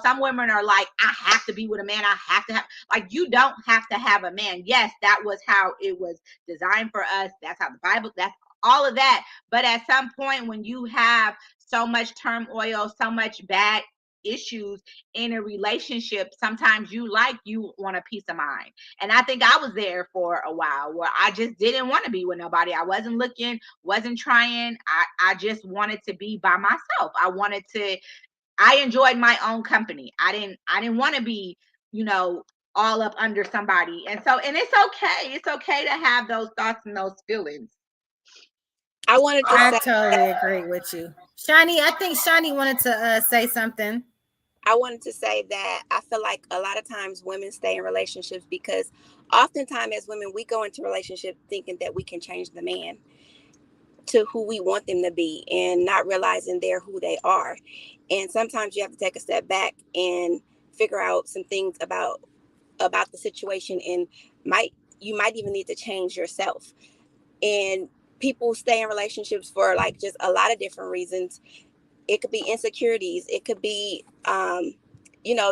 some women are like, I have to be with a man. I have to have, like, you don't have to have a man. Yes, that was how it was designed for us. That's how the Bible, that's all of that. But at some point, when you have so much turmoil, so much bad issues in a relationship, sometimes you want a peace of mind. And I think I was there for a while where I just didn't want to be with nobody. I wasn't looking, wasn't trying. I just wanted to be by myself. I enjoyed my own company. I didn't want to be, all up under somebody. And it's okay. It's okay to have those thoughts and those feelings.
I totally agree with you. Shani, I think Shani wanted to say something.
I wanted to say that I feel like a lot of times women stay in relationships because oftentimes as women, we go into relationships thinking that we can change the man to who we want them to be and not realizing they're who they are. And sometimes you have to take a step back and figure out some things about the situation, and you might even need to change yourself. And people stay in relationships for like just a lot of different reasons. It could be insecurities. It could be,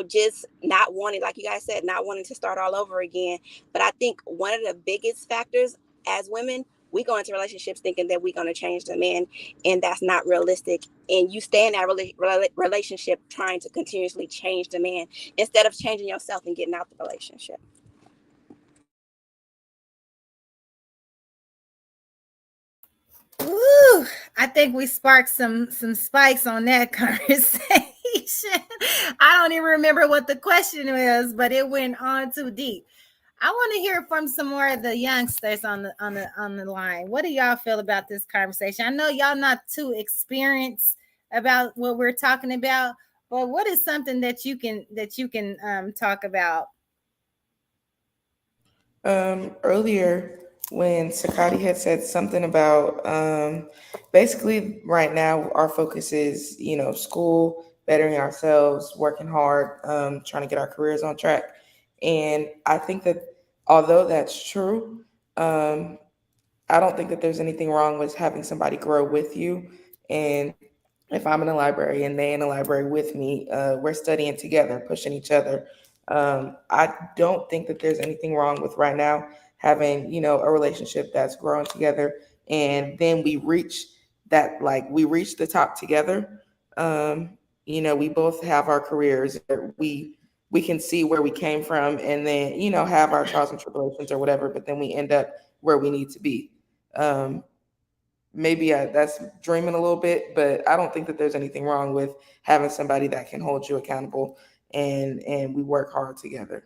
just not wanting, like you guys said, not wanting to start all over again. But I think one of the biggest factors as women, we go into relationships thinking that we're going to change the man, and that's not realistic. And you stay in that relationship trying to continuously change the man instead of changing yourself and getting out the relationship.
Ooh, I think we sparked some spikes on that conversation. I don't even remember what the question was, but it went on too deep. I want to hear from some more of the youngsters on the line. What do y'all feel about this conversation? I know y'all not too experienced about what we're talking about, but what is something that you can talk about?
Earlier, when Sakati had said something about basically right now our focus is school, bettering ourselves, working hard, trying to get our careers on track. And I think that although that's true, I don't think that there's anything wrong with having somebody grow with you. And if I'm in a library and they in a library with me, we're studying together, pushing each other. I don't think that there's anything wrong with right now having, a relationship that's growing together. And then we reach we reach the top together. We both have our careers. We can see where we came from and then, have our trials and tribulations or whatever, but then we end up where we need to be. Maybe that's dreaming a little bit, but I don't think that there's anything wrong with having somebody that can hold you accountable and we work hard together.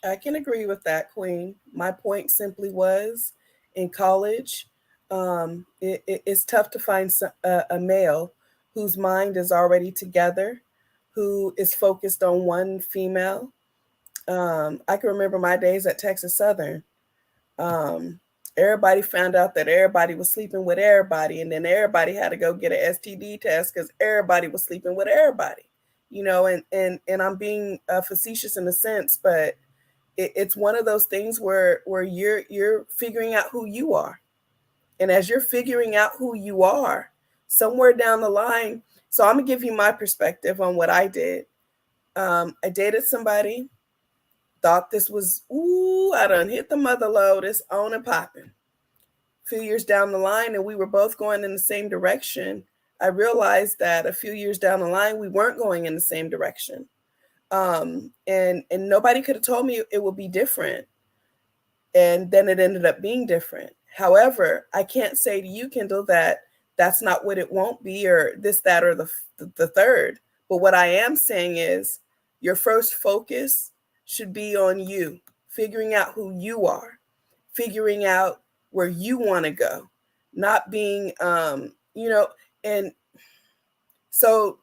I can agree with that, Queen. My point simply was in college, it's tough to find a male whose mind is already together, who is focused on one female. I can remember my days at Texas Southern. Everybody found out that everybody was sleeping with everybody, and then everybody had to go get an STD test because everybody was sleeping with everybody. And I'm being facetious in a sense, but it's one of those things where you're figuring out who you are. And as you're figuring out who you are, somewhere down the line, so I'm gonna give you my perspective on what I did. I dated somebody, thought this was, I done hit the mother load, it's on and popping. A few years down the line, and we were both going in the same direction. I realized that a few years down the line, we weren't going in the same direction. And nobody could have told me it would be different. And then it ended up being different. However, I can't say to you, Kendall, that that's not what it won't be, or this, that, or the third. But what I am saying is your first focus should be on you, figuring out who you are, figuring out where you want to go, not being, and so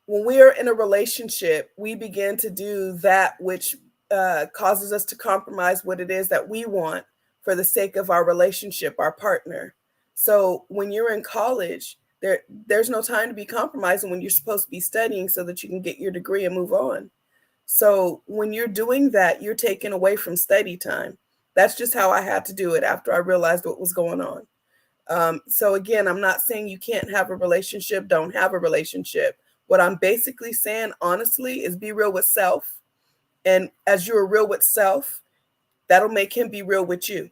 when we are in a relationship, we begin to do that which causes us to compromise what it is that we want for the sake of our relationship, our partner. So when you're in college, there's no time to be compromising when you're supposed to be studying so that you can get your degree and move on. So when you're doing that, you're taken away from study time. That's just how I had to do it after I realized what was going on. So again, I'm not saying you can't have a relationship, don't have a relationship. What I'm basically saying, honestly, is be real with self. And as you're real with self, that'll make him be real with you.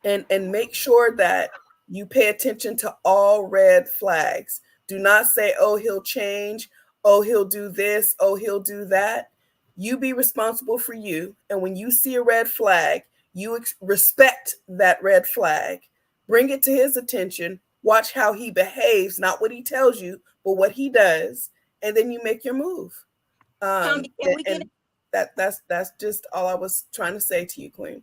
And make sure that you pay attention to all red flags. Do not say, oh, he'll change. Oh, he'll do this. Oh, he'll do that. You be responsible for you. And when you see a red flag, you respect that red flag. Bring it to his attention. Watch how he behaves, not what he tells you, but what he does. And then you make your move.
Tommy, can we get
And that's just all I was trying to say to you, Queen.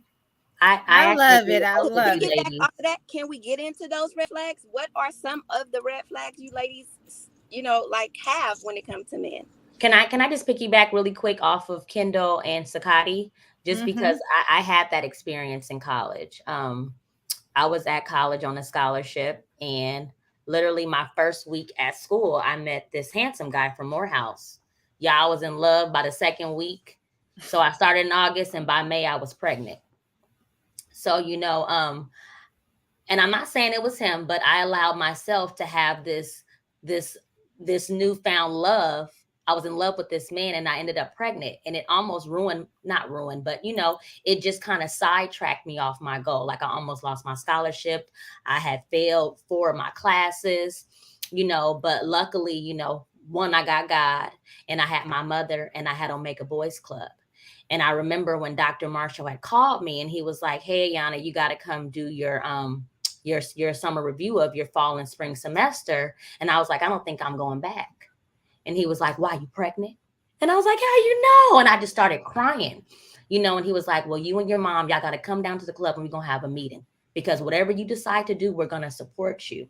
I love it. I
to
love it.
piggyback off of that? Can we get into those red flags? What are some of the red flags you ladies, like have when it comes to men?
Can I just piggyback really quick off of Kendall and Sakati? Just because I had that experience in college. I was at college on a scholarship, and literally my first week at school, I met this handsome guy from Morehouse. Yeah, I was in love by the second week. So I started in August, and by May I was pregnant. So, and I'm not saying it was him, but I allowed myself to have this newfound love. I was in love with this man, and I ended up pregnant, and it almost not ruined, but it just kind of sidetracked me off my goal. Like I almost lost my scholarship. I had failed 4 of my classes, but luckily, one, I got God, and I had my mother, and I had Omega Boys Club. And I remember when Dr. Marshall had called me, and he was like, hey, Yana, you got to come do your summer review of your fall and spring semester. And I was like, I don't think I'm going back. And he was like, why, you pregnant? And I was like, how you know? And I just started crying, and he was like, well, you and your mom, y'all got to come down to the club, and we're going to have a meeting, because whatever you decide to do, we're going to support you.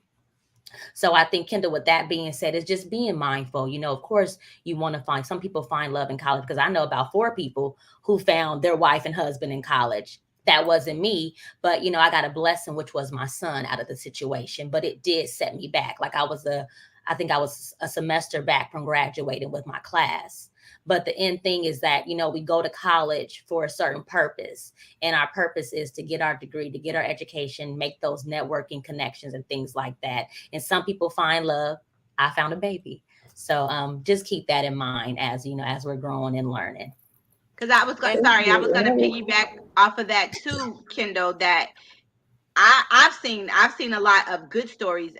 So I think, Kendall, with that being said, it's just being mindful. Of course, you want to some people find love in college, because I know about 4 people who found their wife and husband in college. That wasn't me, but, I got a blessing, which was my son, out of the situation, but it did set me back. Like I think I was a semester back from graduating with my class. But the end thing is that, we go to college for a certain purpose, and our purpose is to get our degree, to get our education, make those networking connections and things like that. And some people find love. I found a baby. So just keep that in mind as we're growing and learning.
Because I was going to piggyback off of that too, Kendall, that I've seen a lot of good stories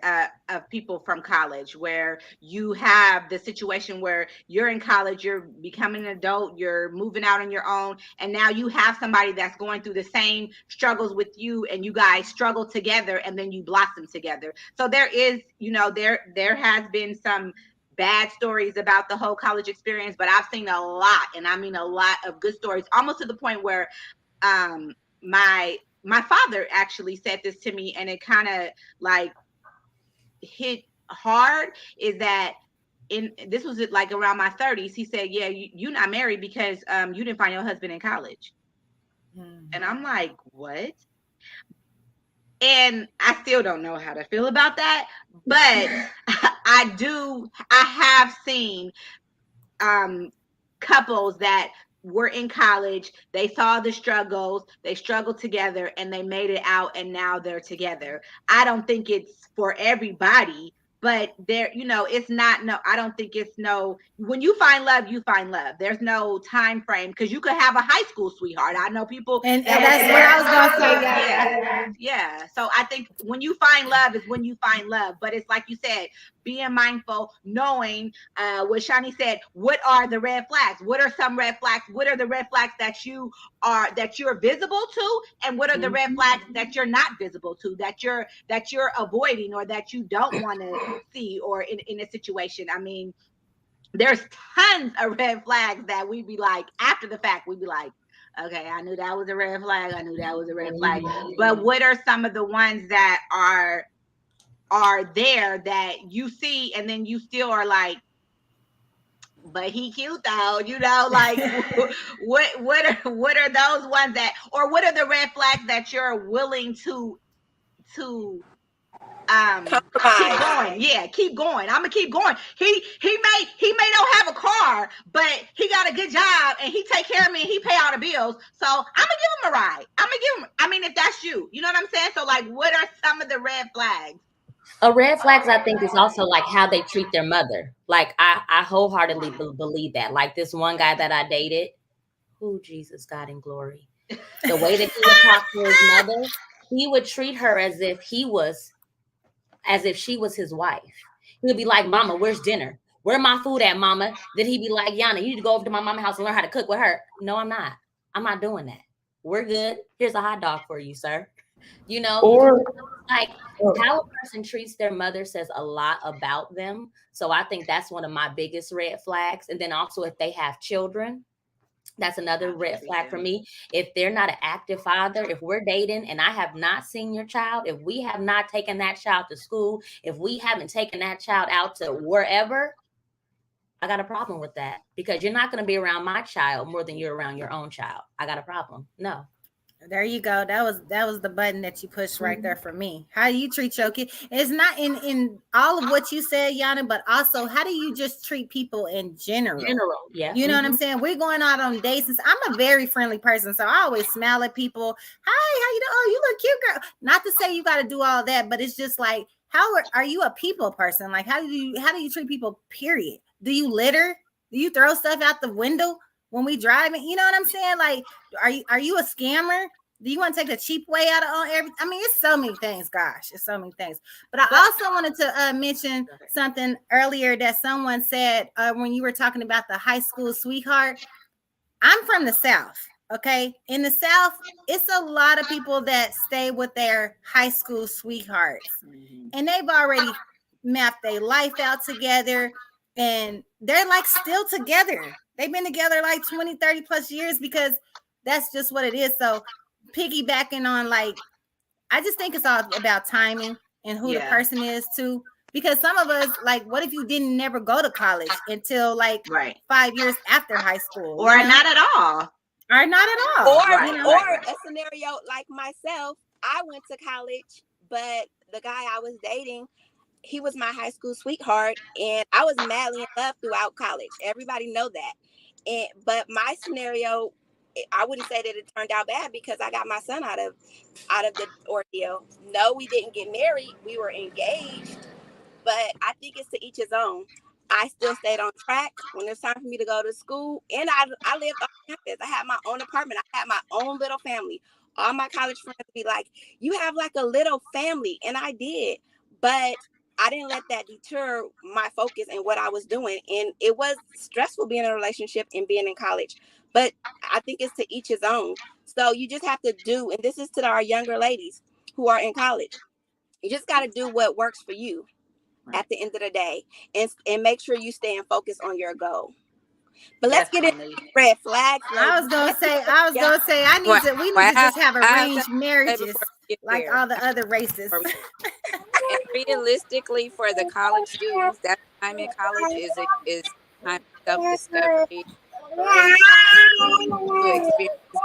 of people from college, where you have the situation where you're in college, you're becoming an adult, you're moving out on your own, and now you have somebody that's going through the same struggles with you, and you guys struggle together, and then you blossom together. So there is, there has been some bad stories about the whole college experience, but I've seen a lot, and I mean a lot of good stories, almost to the point where my father actually said this to me, and it kind of like hit hard, is that this was like around my 30s. He said, yeah, you're not married because you didn't find your husband in college. And I'm like, what? And I still don't know how to feel about that, but I have seen couples that were in college, they saw the struggles, they struggled together, and they made it out, and now they're together. I don't think it's for everybody, but it's not, I don't think it's when you find love, you find love. There's no time frame, because you could have a high school sweetheart. I know people,
and that's what I was gonna say.
Yeah. So I think when you find love is when you find love. But it's like you said, being mindful, knowing what Shani said, what are the red flags? What are some red flags? What are the red flags that you're visible to? And what are the red flags that you're not visible to, that you're avoiding, or that you don't want to see, or in a situation? I mean, there's tons of red flags that we'd be like, after the fact, we'd be like, okay, I knew that was a red flag. I knew that was a red flag. But what are some of the ones that are there that you see, and then you still are like, but he cute though, like what are those ones that, or what are the red flags that you're willing to keep going. Yeah, keep going. I'm gonna keep going. He may not have a car, but he got a good job and he take care of me and he pay all the bills. So I'm gonna give him a ride. I'm gonna give him. I mean, if that's you, you know what I'm saying. So like, what are some of the red flags?
A red flags, I think, is also like how they treat their mother. Like I wholeheartedly believe that. Like this one guy that I dated, who Jesus God in glory, the way that he would talk to his mother, he would treat her as if she was his wife. He would be like, "Mama, where's dinner? Where my food at, Mama?" Then he'd be like, "Yana, you need to go over to my mama's house and learn how to cook with her." No, I'm not. I'm not doing that. We're good. Here's a hot dog for you, sir. You know,
Or
like how a person treats their mother says a lot about them. So I think that's one of my biggest red flags. And then also if they have children, that's another red flag for me. If they're not an active father, if we're dating and I have not seen your child, if we have not taken that child to school, if we haven't taken that child out to wherever, I got a problem with that, because you're not going to be around my child more than you're around your own child. I got a problem. No.
There you go. That was the button that you pushed right there for me. How do you treat your kid? It's not in all of what you said, Yana, but also how do you just treat people in general?
Yeah.
You know what I'm saying? We're going out on dates. I'm a very friendly person, so I always smile at people. Hi, how you doing? Oh, you look cute, girl. Not to say you got to do all that, but it's just like, how are you a people person? Like, how do you treat people? Period. Do you litter? Do you throw stuff out the window when we driving? You know what I'm saying? Like, are you a scammer? Do you want to take the cheap way out of everything? I mean, it's so many things. Gosh, it's so many things. But I also wanted to mention something earlier that someone said when you were talking about the high school sweetheart. I'm from the South. Okay. In the South, it's a lot of people that stay with their high school sweethearts. And they've already mapped their life out together. And they're like still together. They've been together like 20, 30 plus years because that's just what it is. So piggybacking on, like, I just think it's all about timing and who the person is too. Because some of us, like, what if you didn't never go to college until like 5 years after high school?
Or not at all.
Or not at all.
Or a scenario like myself, I went to college, but the guy I was dating, he was my high school sweetheart, and I was madly in love throughout college. Everybody know that. But my scenario, I wouldn't say that it turned out bad because I got my son out of the ordeal. No, we didn't get married. We were engaged, but I think it's to each his own. I still stayed on track when it's time for me to go to school, and I lived on campus. I had my own apartment. I had my own little family. All my college friends would be like, "You have like a little family," and I did, but I didn't let that deter my focus and what I was doing. And it was stressful being in a relationship and being in college, but I think it's to each his own. So you just have to do, and this is to our younger ladies who are in college. You just got to do what works for you at the end of the day, and make sure you stay and focus on your goal. But let's get into red flags.
I was gonna say we need to just have arranged marriages like all the other races.
And realistically, for the college students, that time in college is time of self-discovery, to experience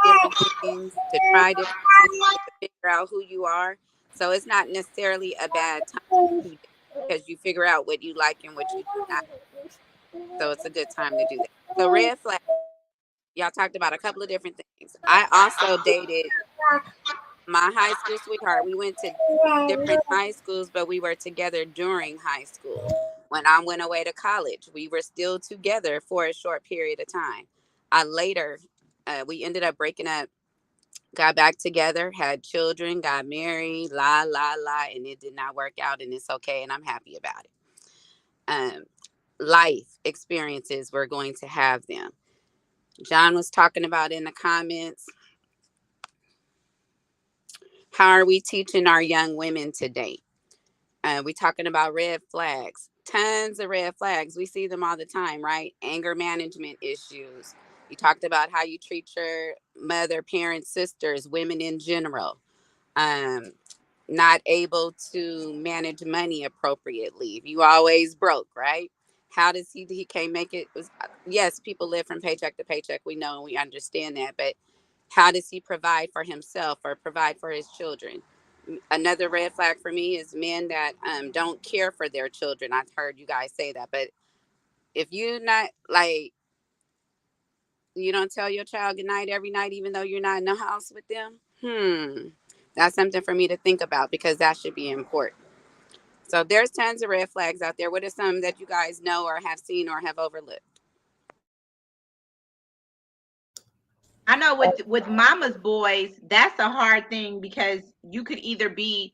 different things, to try different things, to figure out who you are. So it's not necessarily a bad time because you figure out what you like and what you do not. So it's a good time to do that. So red flag, y'all talked about a couple of different things. I also dated my high school sweetheart. We went to different high schools, but we were together during high school. When I went away to college, we were still together for a short period of time. We ended up breaking up, got back together, had children, got married, and it did not work out, and it's okay, and I'm happy about it. Life experiences, we're going to have them. John was talking about in the comments, how are we teaching our young women to date? We talking about red flags. Tons of red flags. We see them all the time, right? Anger management issues. You talked about how you treat your mother, parents, sisters, women in general. Not able to manage money appropriately. If you always broke, right? How does he can't make it? Yes, people live from paycheck to paycheck. We know and we understand that. But how does he provide for himself or provide for his children? Another red flag for me is men that don't care for their children. I've heard you guys say that, but if you're not like, you don't tell your child good night every night, even though you're not in the house with them, that's something for me to think about, because that should be important. So there's tons of red flags out there. What are some that you guys know or have seen or have overlooked?
I know with mama's boys, that's a hard thing, because you could either be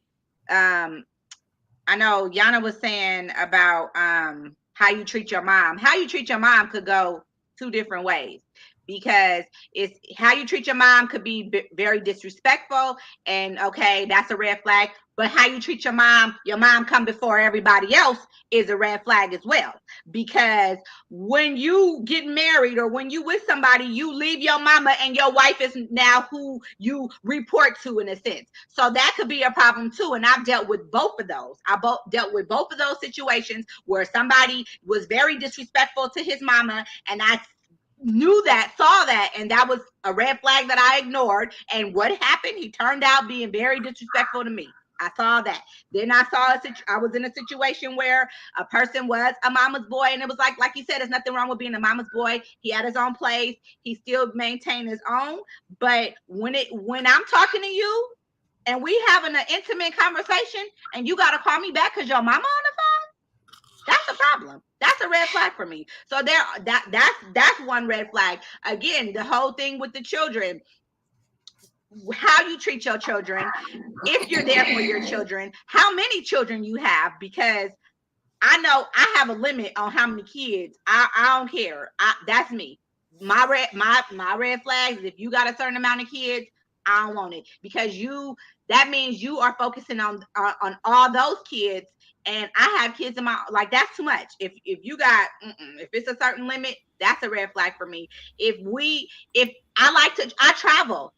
I know Yana was saying about how you treat your mom. How you treat your mom could go two different ways, because it's how you treat your mom could be very disrespectful, and okay, that's a red flag. But how you treat your mom come before everybody else, is a red flag as well. Because when you get married or when you with somebody, you leave your mama, and your wife is now who you report to, in a sense. So that could be a problem too. And I've dealt with both of those. Dealt with both of those situations where somebody was very disrespectful to his mama, and I knew that, saw that, and that was a red flag that I ignored. And what happened? He turned out being very disrespectful to me. I saw that. Then I was in a situation where a person was a mama's boy, and it was like you said, there's nothing wrong with being a mama's boy. He had his own place. He still maintained his own. But when I'm talking to you and we having an intimate conversation, and you got to call me back because your mama on the phone, that's a problem. That's a red flag for me. So that's one red flag. Again, the whole thing with the children, how you treat your children, if you're there for your children, how many children you have, because I know I have a limit on how many kids. I don't care. That's me. My red flags, if you got a certain amount of kids, I don't want it, because that means you are focusing on all those kids, and I have kids in my, like, that's too much. If you got if it's a certain limit, that's a red flag for me. If I travel,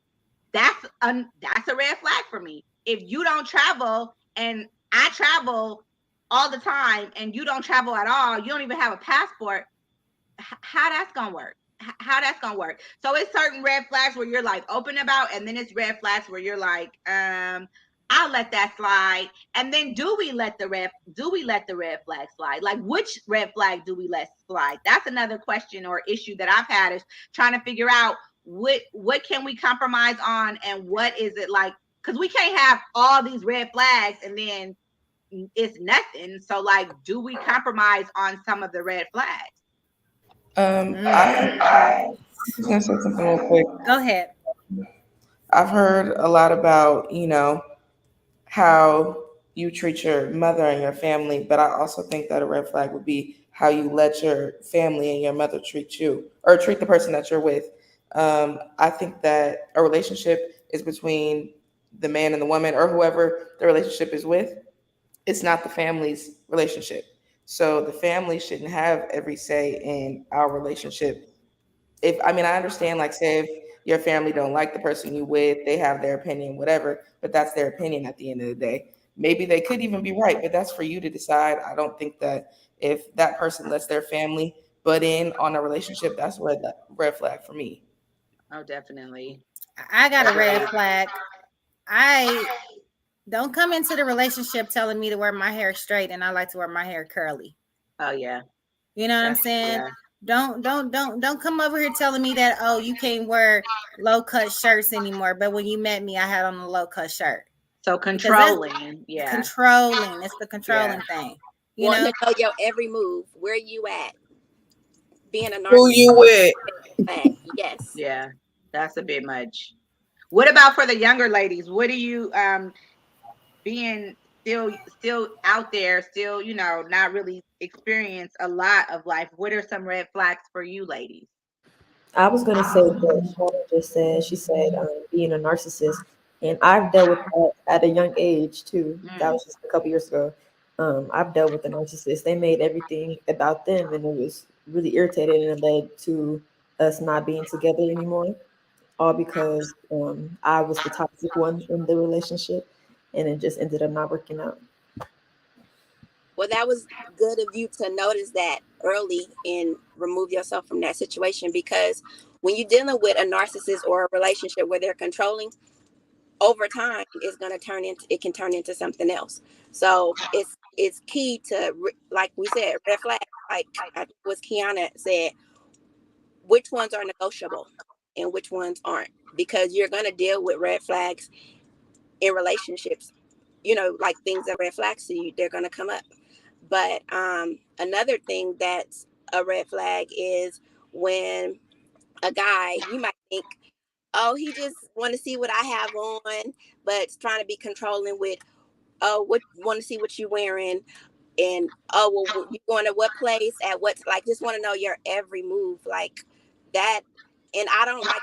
that's a red flag for me. If you don't travel and I travel all the time, and you don't travel at all, you don't even have a passport, how that's gonna work? How that's gonna work? So it's certain red flags where you're like open about, and then it's red flags where you're like, I'll let that slide. And then do we let the red flag slide? Like, which red flag do we let slide? That's another question or issue that I've had, is trying to figure out what can we compromise on, and what is it like, because we can't have all these red flags and then it's nothing. So, like, do we compromise on some of the red flags?
I was gonna say something real quick.
Go ahead.
I've heard a lot about, how you treat your mother and your family, but I also think that a red flag would be how you let your family and your mother treat you, or treat the person that you're with. I think that a relationship is between the man and the woman, or whoever the relationship is with. It's not the family's relationship. So the family shouldn't have every say in our relationship. I understand, like, say if your family don't like the person you with, they have their opinion, whatever, but that's their opinion at the end of the day. Maybe they could even be right, but that's for you to decide. I don't think that if that person lets their family butt in on a relationship, that's a red flag for me.
Oh, definitely.
I got a red flag. I don't come into the relationship telling me to wear my hair straight, and I like to wear my hair curly.
Oh yeah.
You know what I'm saying? Yeah. Don't come over here telling me that, oh, you can't wear low cut shirts anymore. But when you met me, I had on a low cut shirt.
So controlling, yeah.
Controlling. It's the controlling thing. You know
your every move. Where you at? Being a narcissist.
Who you with?
Yes.
Yeah, that's a bit much. What about for the younger ladies? What do you being still out there, still, not really experience a lot of life? What are some red flags for you ladies?
I was going to say what Shauna just said. She said being a narcissist. And I've dealt with that at a young age, too. That was just a couple years ago. I've dealt with a narcissist. They made everything about them, and it was really irritating, and it led to us not being together anymore, all because I was the toxic one in the relationship, and it just ended up not working out.
Well, that was good of you to notice that early and remove yourself from that situation, because when you're dealing with a narcissist or a relationship where they're controlling, over time is going to turn into something else. So it's key to, like we said, red flag. Like I think it was Kiana said, which ones are negotiable and which ones aren't, because you're going to deal with red flags in relationships. Like things that red flags to you, they're going to come up. But another thing that's a red flag is when a guy, you might think, oh, he just want to see what I have on, but it's trying to be controlling with, oh, what, want to see what you're wearing, and oh, well, you going to what place at what, like, just want to know your every move, like that. And I don't like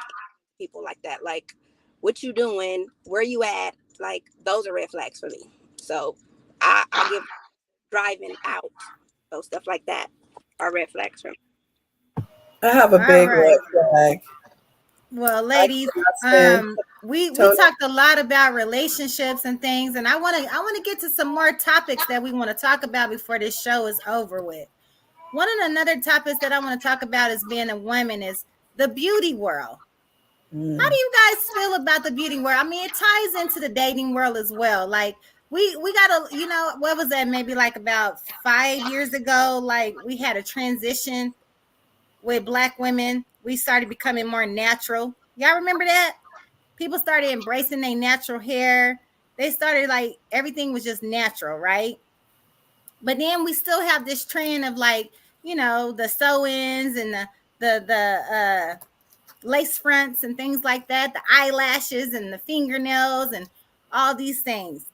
people like that. Like, what you doing, where you at, like those are red flags for me. So I give driving out, so stuff like that are red flags for me.
I have a
All
big red
right.
flag.
Well,
I
ladies,
cannot stand
we
Tony.
talked a lot about relationships and things, and I want to get to some more topics that we want to talk about before this show is over with. One of another topics that I want to talk about as being a woman is the beauty world. How do you guys feel about the beauty world? I mean, it ties into the dating world as well. Like we got a, what was that? Maybe like about 5 years ago, like we had a transition with Black women. We started becoming more natural. Y'all remember that? People started embracing their natural hair. They started, like, everything was just natural, right? But then we still have this trend of, like, the sew-ins and the lace fronts and things like that, the eyelashes and the fingernails and all these things.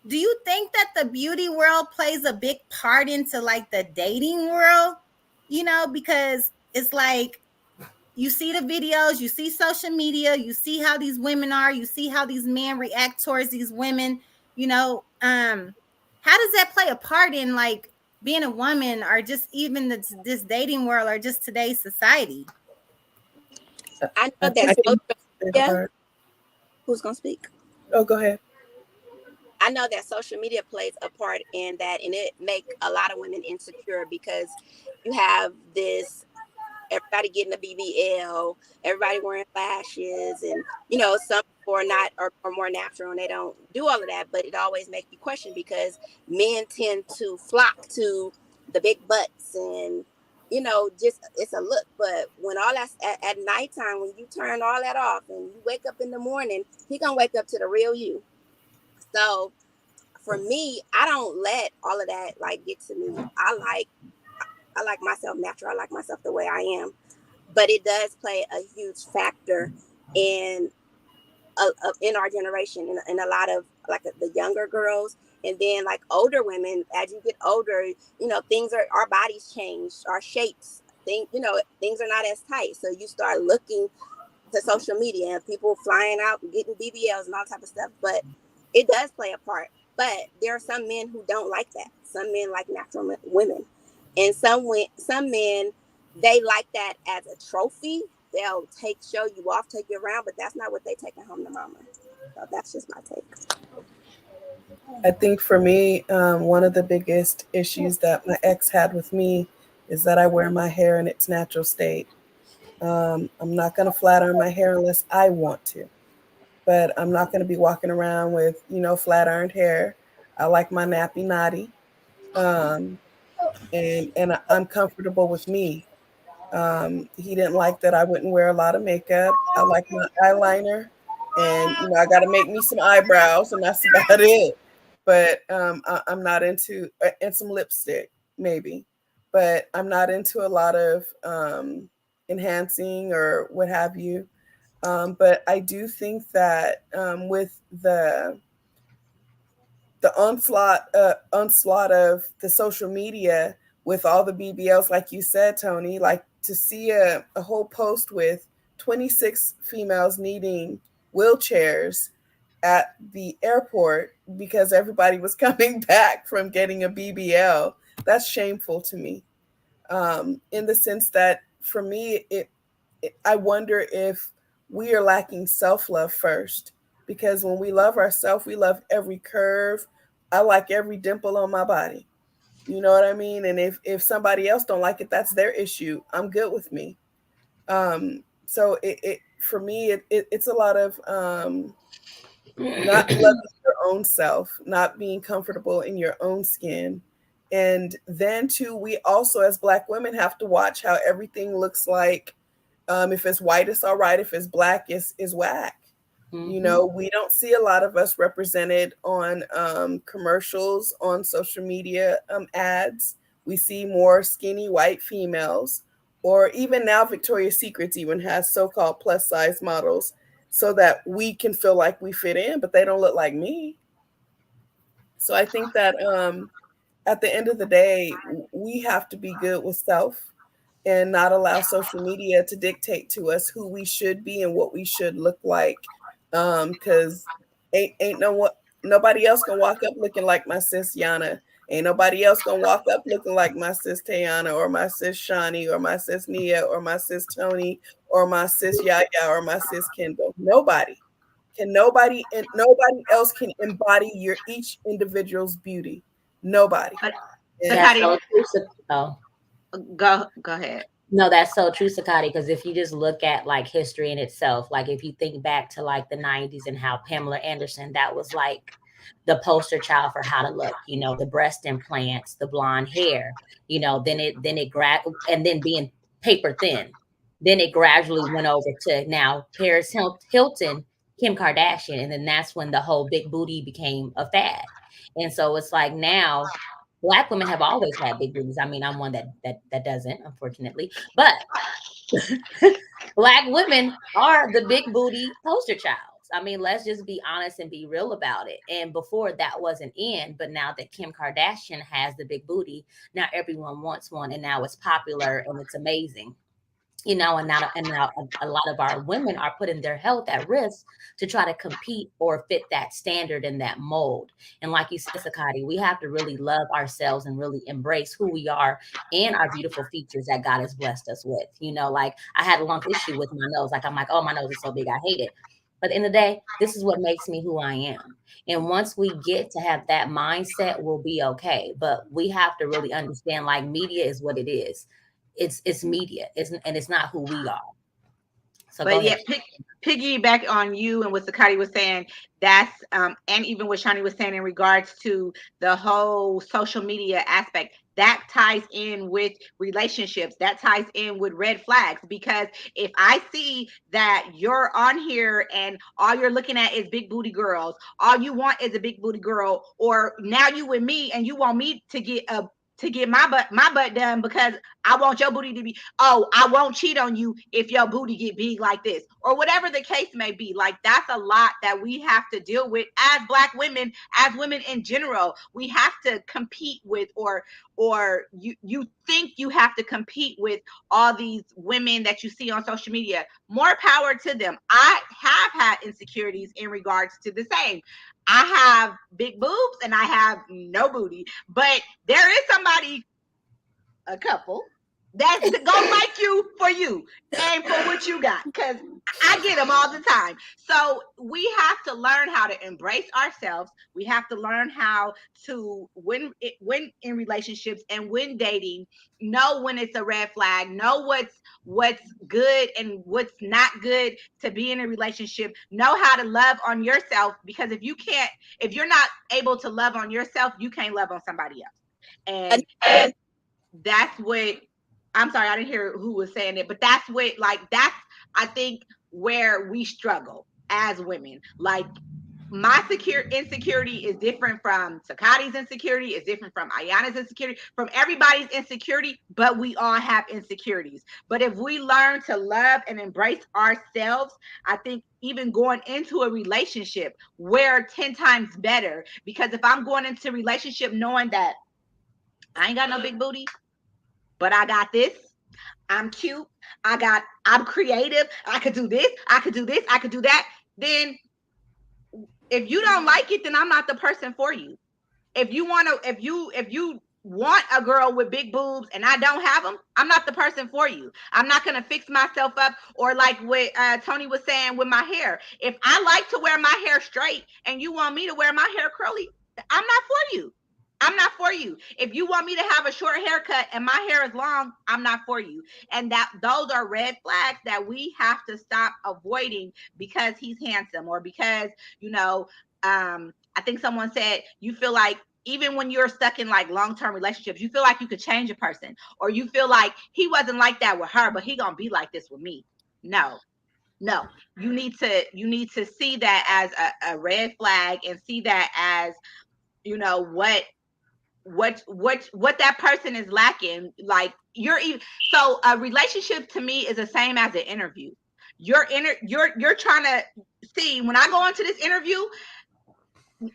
Do you think that the beauty world plays a big part into, like, the dating world? Because it's like, you see the videos, you see social media, you see how these women are, you see how these men react towards these women. How does that play a part in, like, being a woman, or just even this dating world, or just today's society?
I
I
know that
think
social
it's a big
media.
part.
Who's gonna speak?
Oh, go ahead.
I know that social media plays a part in that, and it make a lot of women insecure because you have this, everybody getting a BBL, everybody wearing lashes, and some people are not, are more natural and they don't do all of that. But it always makes you question, because men tend to flock to the big butts, and just, it's a look. But when all that's at nighttime, when you turn all that off and you wake up in the morning, he gonna wake up to the real you. So for me, I don't let all of that, like, get to me. I like myself natural. I like myself the way I am. But it does play a huge factor in in our generation, and a lot of, like, the younger girls, and then, like, older women. As you get older, things are, our bodies change, our shapes, things are not as tight. So you start looking to social media and people flying out and getting BBLs and all type of stuff. But it does play a part. But there are some men who don't like that. Some men like natural women, and some men, they like that as a trophy. They'll show you off, take you around, but that's not what they taking home to mama. So that's just my take.
I think for me, one of the biggest issues that my ex had with me is that I wear my hair in its natural state. I'm not going to flat iron my hair unless I want to, but I'm not going to be walking around with, flat ironed hair. I like my nappy naughty, um, and I'm comfortable with me. He didn't like that I wouldn't wear a lot of makeup. I like my eyeliner, and I got to make me some eyebrows, and that's about it. But I'm not into, and some lipstick maybe, but I'm not into a lot of enhancing or what have you. But I do think that with the onslaught of the social media, with all the BBLs, like you said, Tony, like to see a whole post with 26 females needing wheelchairs at the airport because everybody was coming back from getting a BBL, that's shameful to me. In the sense that for me, I wonder if we are lacking self love first. Because when we love ourselves, we love every curve. I like every dimple on my body. You know what I mean? And if somebody else don't like it, that's their issue. I'm good with me. So it for me, it's a lot of not loving your own self, not being comfortable in your own skin. And then too, we also as Black women have to watch how everything looks like. If it's white, it's all right. If it's Black, is whack. You know, we don't see a lot of us represented on commercials, on social media ads. We see more skinny white females, or even now Victoria's Secrets even has so-called plus size models so that we can feel like we fit in, but they don't look like me. So I think that at the end of the day, we have to be good with self and not allow social media to dictate to us who we should be and what we should look like. Because ain't nobody else gonna walk up looking like my sis Yana. Ain't nobody else gonna walk up looking like my sis Tayana or my sis Shani or my sis Nia or my sis Tony or my sis Yaya or my sis Kendall. Nobody can nobody and nobody else can embody your each individual's beauty. Nobody.
But
And
That's
Sakati,
so true. Oh.
go ahead.
No, that's so true, Sakati, because if you just look at like history in itself, like if you think back to like the 90s and how Pamela Anderson, that was like the poster child for how to look, you know, the breast implants, the blonde hair, you know, then and then being paper thin. Then it gradually went over to now Paris Hilton, Kim Kardashian, and then that's when the whole big booty became a fad. And so it's like now Black women have always had big booties. I mean, I'm one that doesn't, unfortunately. But Black women are the big booty poster childs. I mean, let's just be honest and be real about it. And before that wasn't in, but now that Kim Kardashian has the big booty, now everyone wants one, and now it's popular and it's amazing. You know, and now a lot of our women are putting their health at risk to try to compete or fit that standard and that mold. And like you said, Sakati, we have to really love ourselves and really embrace who we are and our beautiful features that God has blessed us with. You know, like I had a long issue with my nose. Like I'm like, oh, my nose is so big, I hate it. But in the day, this is what makes me who I am. And once we get to have that mindset, we'll be okay. But we have to really understand like media is what it is. It's media, and it's not who we are. So go
But yeah,
ahead.
piggyback on you and what Sakati was saying, that's and even what Shani was saying in regards to the whole social media aspect, that ties in with relationships, that ties in with red flags. Because if I see that you're on here and all you're looking at is big booty girls, all you want is a big booty girl, or now you with me and you want me to get my butt done because I want your booty to be, oh, I won't cheat on you if your booty get big like this, or whatever the case may be. Like that's a lot that we have to deal with as Black women, as women in general. We have to compete with, or you think you have to compete with all these women that you see on social media. More power to them. I have had insecurities in regards to the same. I have big boobs and I have no booty, but there is somebody, a couple, that's gonna like you for you and for what you got, because I get them all the time. So we have to learn how to embrace ourselves. We have to learn how to when in relationships and when dating, know when it's a red flag, know what's good and what's not good to be in a relationship, know how to love on yourself, because if you're not able to love on yourself, you can't love on somebody else. And that's what, I'm sorry, I didn't hear who was saying it, but that's what, like, that's, I think, where we struggle as women. Like, my insecurity is different from Sakati's insecurity, is different from Ayana's insecurity, from everybody's insecurity, but we all have insecurities. But if we learn to love and embrace ourselves, I think even going into a relationship, we're 10 times better. Because if I'm going into a relationship knowing that I ain't got no big booty, but I got this, I'm cute, I'm creative, I could do this, I could do this, I could do that, then if you don't like it, then I'm not the person for you. If you want a girl with big boobs and I don't have them, I'm not the person for you. I'm not going to fix myself up, or like what Tony was saying with my hair. If I like to wear my hair straight and you want me to wear my hair curly, I'm not for you. I'm not for you. If you want me to have a short haircut and my hair is long, I'm not for you. And those are red flags that we have to stop avoiding because he's handsome, or because, I think someone said, you feel like even when you're stuck in like long-term relationships, you feel like you could change a person, or you feel like he wasn't like that with her, but he gonna be like this with me. No, you need to see that as a red flag, and see that as, what that person is lacking. Like, so a relationship to me is the same as an interview. You're trying to see, when I go into this interview,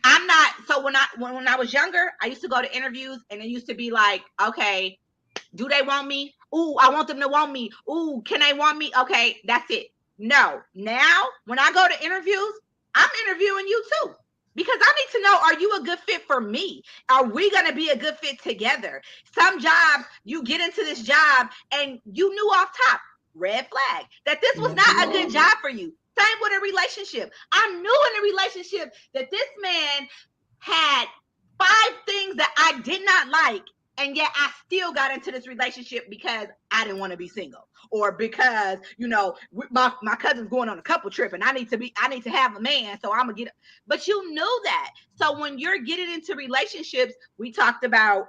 I'm not, so when I was younger, I used to go to interviews and it used to be like, okay, do they want me? Ooh, I want them to want me. Ooh, can they want me? Okay, that's it. No, now when I go to interviews, I'm interviewing you too, because I need to know, are you a good fit for me? Are we going to be a good fit together? Some jobs, you get into this job and you knew off top, red flag, that this was not a good job for you. Same with a relationship. I knew in a relationship that this man had 5 things that I did not like, and yet I still got into this relationship because I didn't want to be single, or because, my cousin's going on a couple trip and I need to have a man, so I'm gonna get. But you knew that. So when you're getting into relationships, we talked about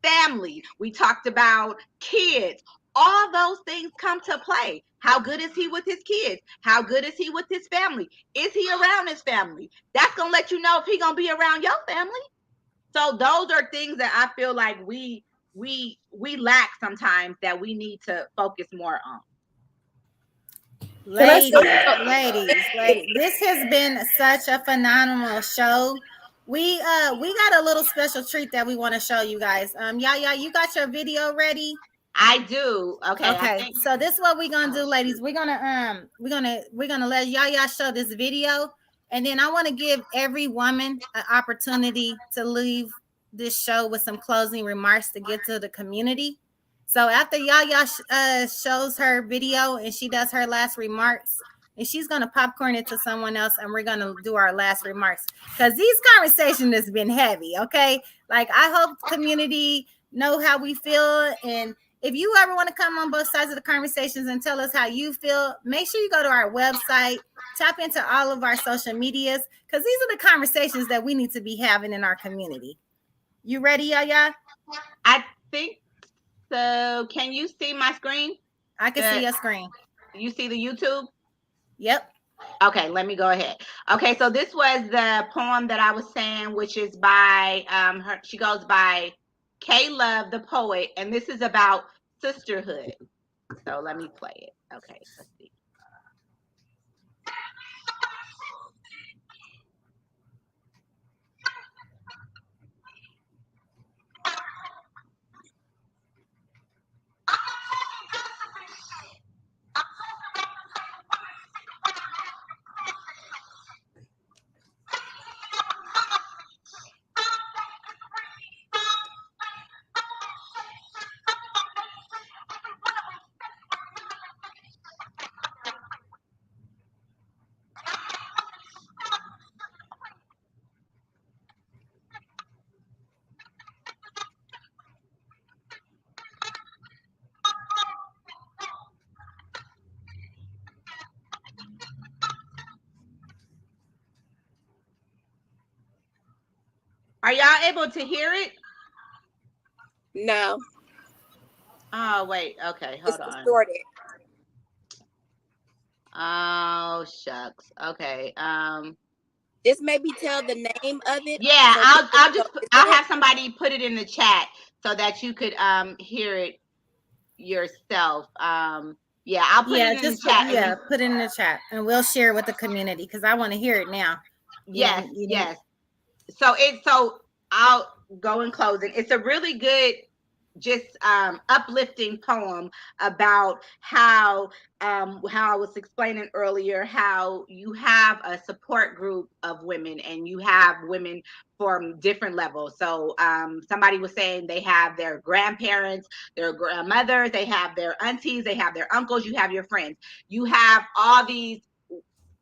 family, we talked about kids. All those things come to play. How good is he with his kids? How good is he with his family? Is he around his family? That's gonna let you know if he's gonna be around your family. So those are things that I feel like we lack sometimes, that we need to focus more on.
Ladies, this has been such a phenomenal show. We got a little special treat that we want to show you guys. Yaya, you got your video ready?
I do. Okay.
So this is what we're gonna do, ladies. We're gonna let Yaya show this video, and then I want to give every woman an opportunity to leave this show with some closing remarks to get to the community. So after Yaya shows her video and she does her last remarks, and she's gonna popcorn it to someone else, and we're gonna do our last remarks, because these conversations has been heavy. Okay, like, I hope the community know how we feel. And if you ever want to come on both sides of the conversations and tell us how you feel, make sure you go to our website, tap into all of our social medias, because these are the conversations that we need to be having in our community. You ready, Yaya?
I think so. Can you see my screen?
I can see your screen.
You see the YouTube?
Yep.
Okay, let me go ahead. Okay, so this was the poem that I was saying, which is by she goes by K Love the Poet, and this is about sisterhood. So let me play it. Okay, let's see. Are y'all able to hear it?
No.
Oh, wait. Okay, hold on.
Distorted.
Oh, shucks. Okay.
Just maybe tell the name of it.
Yeah,
so
I'll have somebody put it in the chat so that you could hear it yourself. Yeah, I'll put it in the chat.
Put it in the chat, and we'll share it with the community, because I want to hear it now.
Yes. So I'll go in closing. It's a really good, just uplifting poem about how I was explaining earlier, how you have a support group of women, and you have women from different levels. So somebody was saying they have their grandparents, their grandmothers, they have their aunties, they have their uncles, you have your friends, you have all these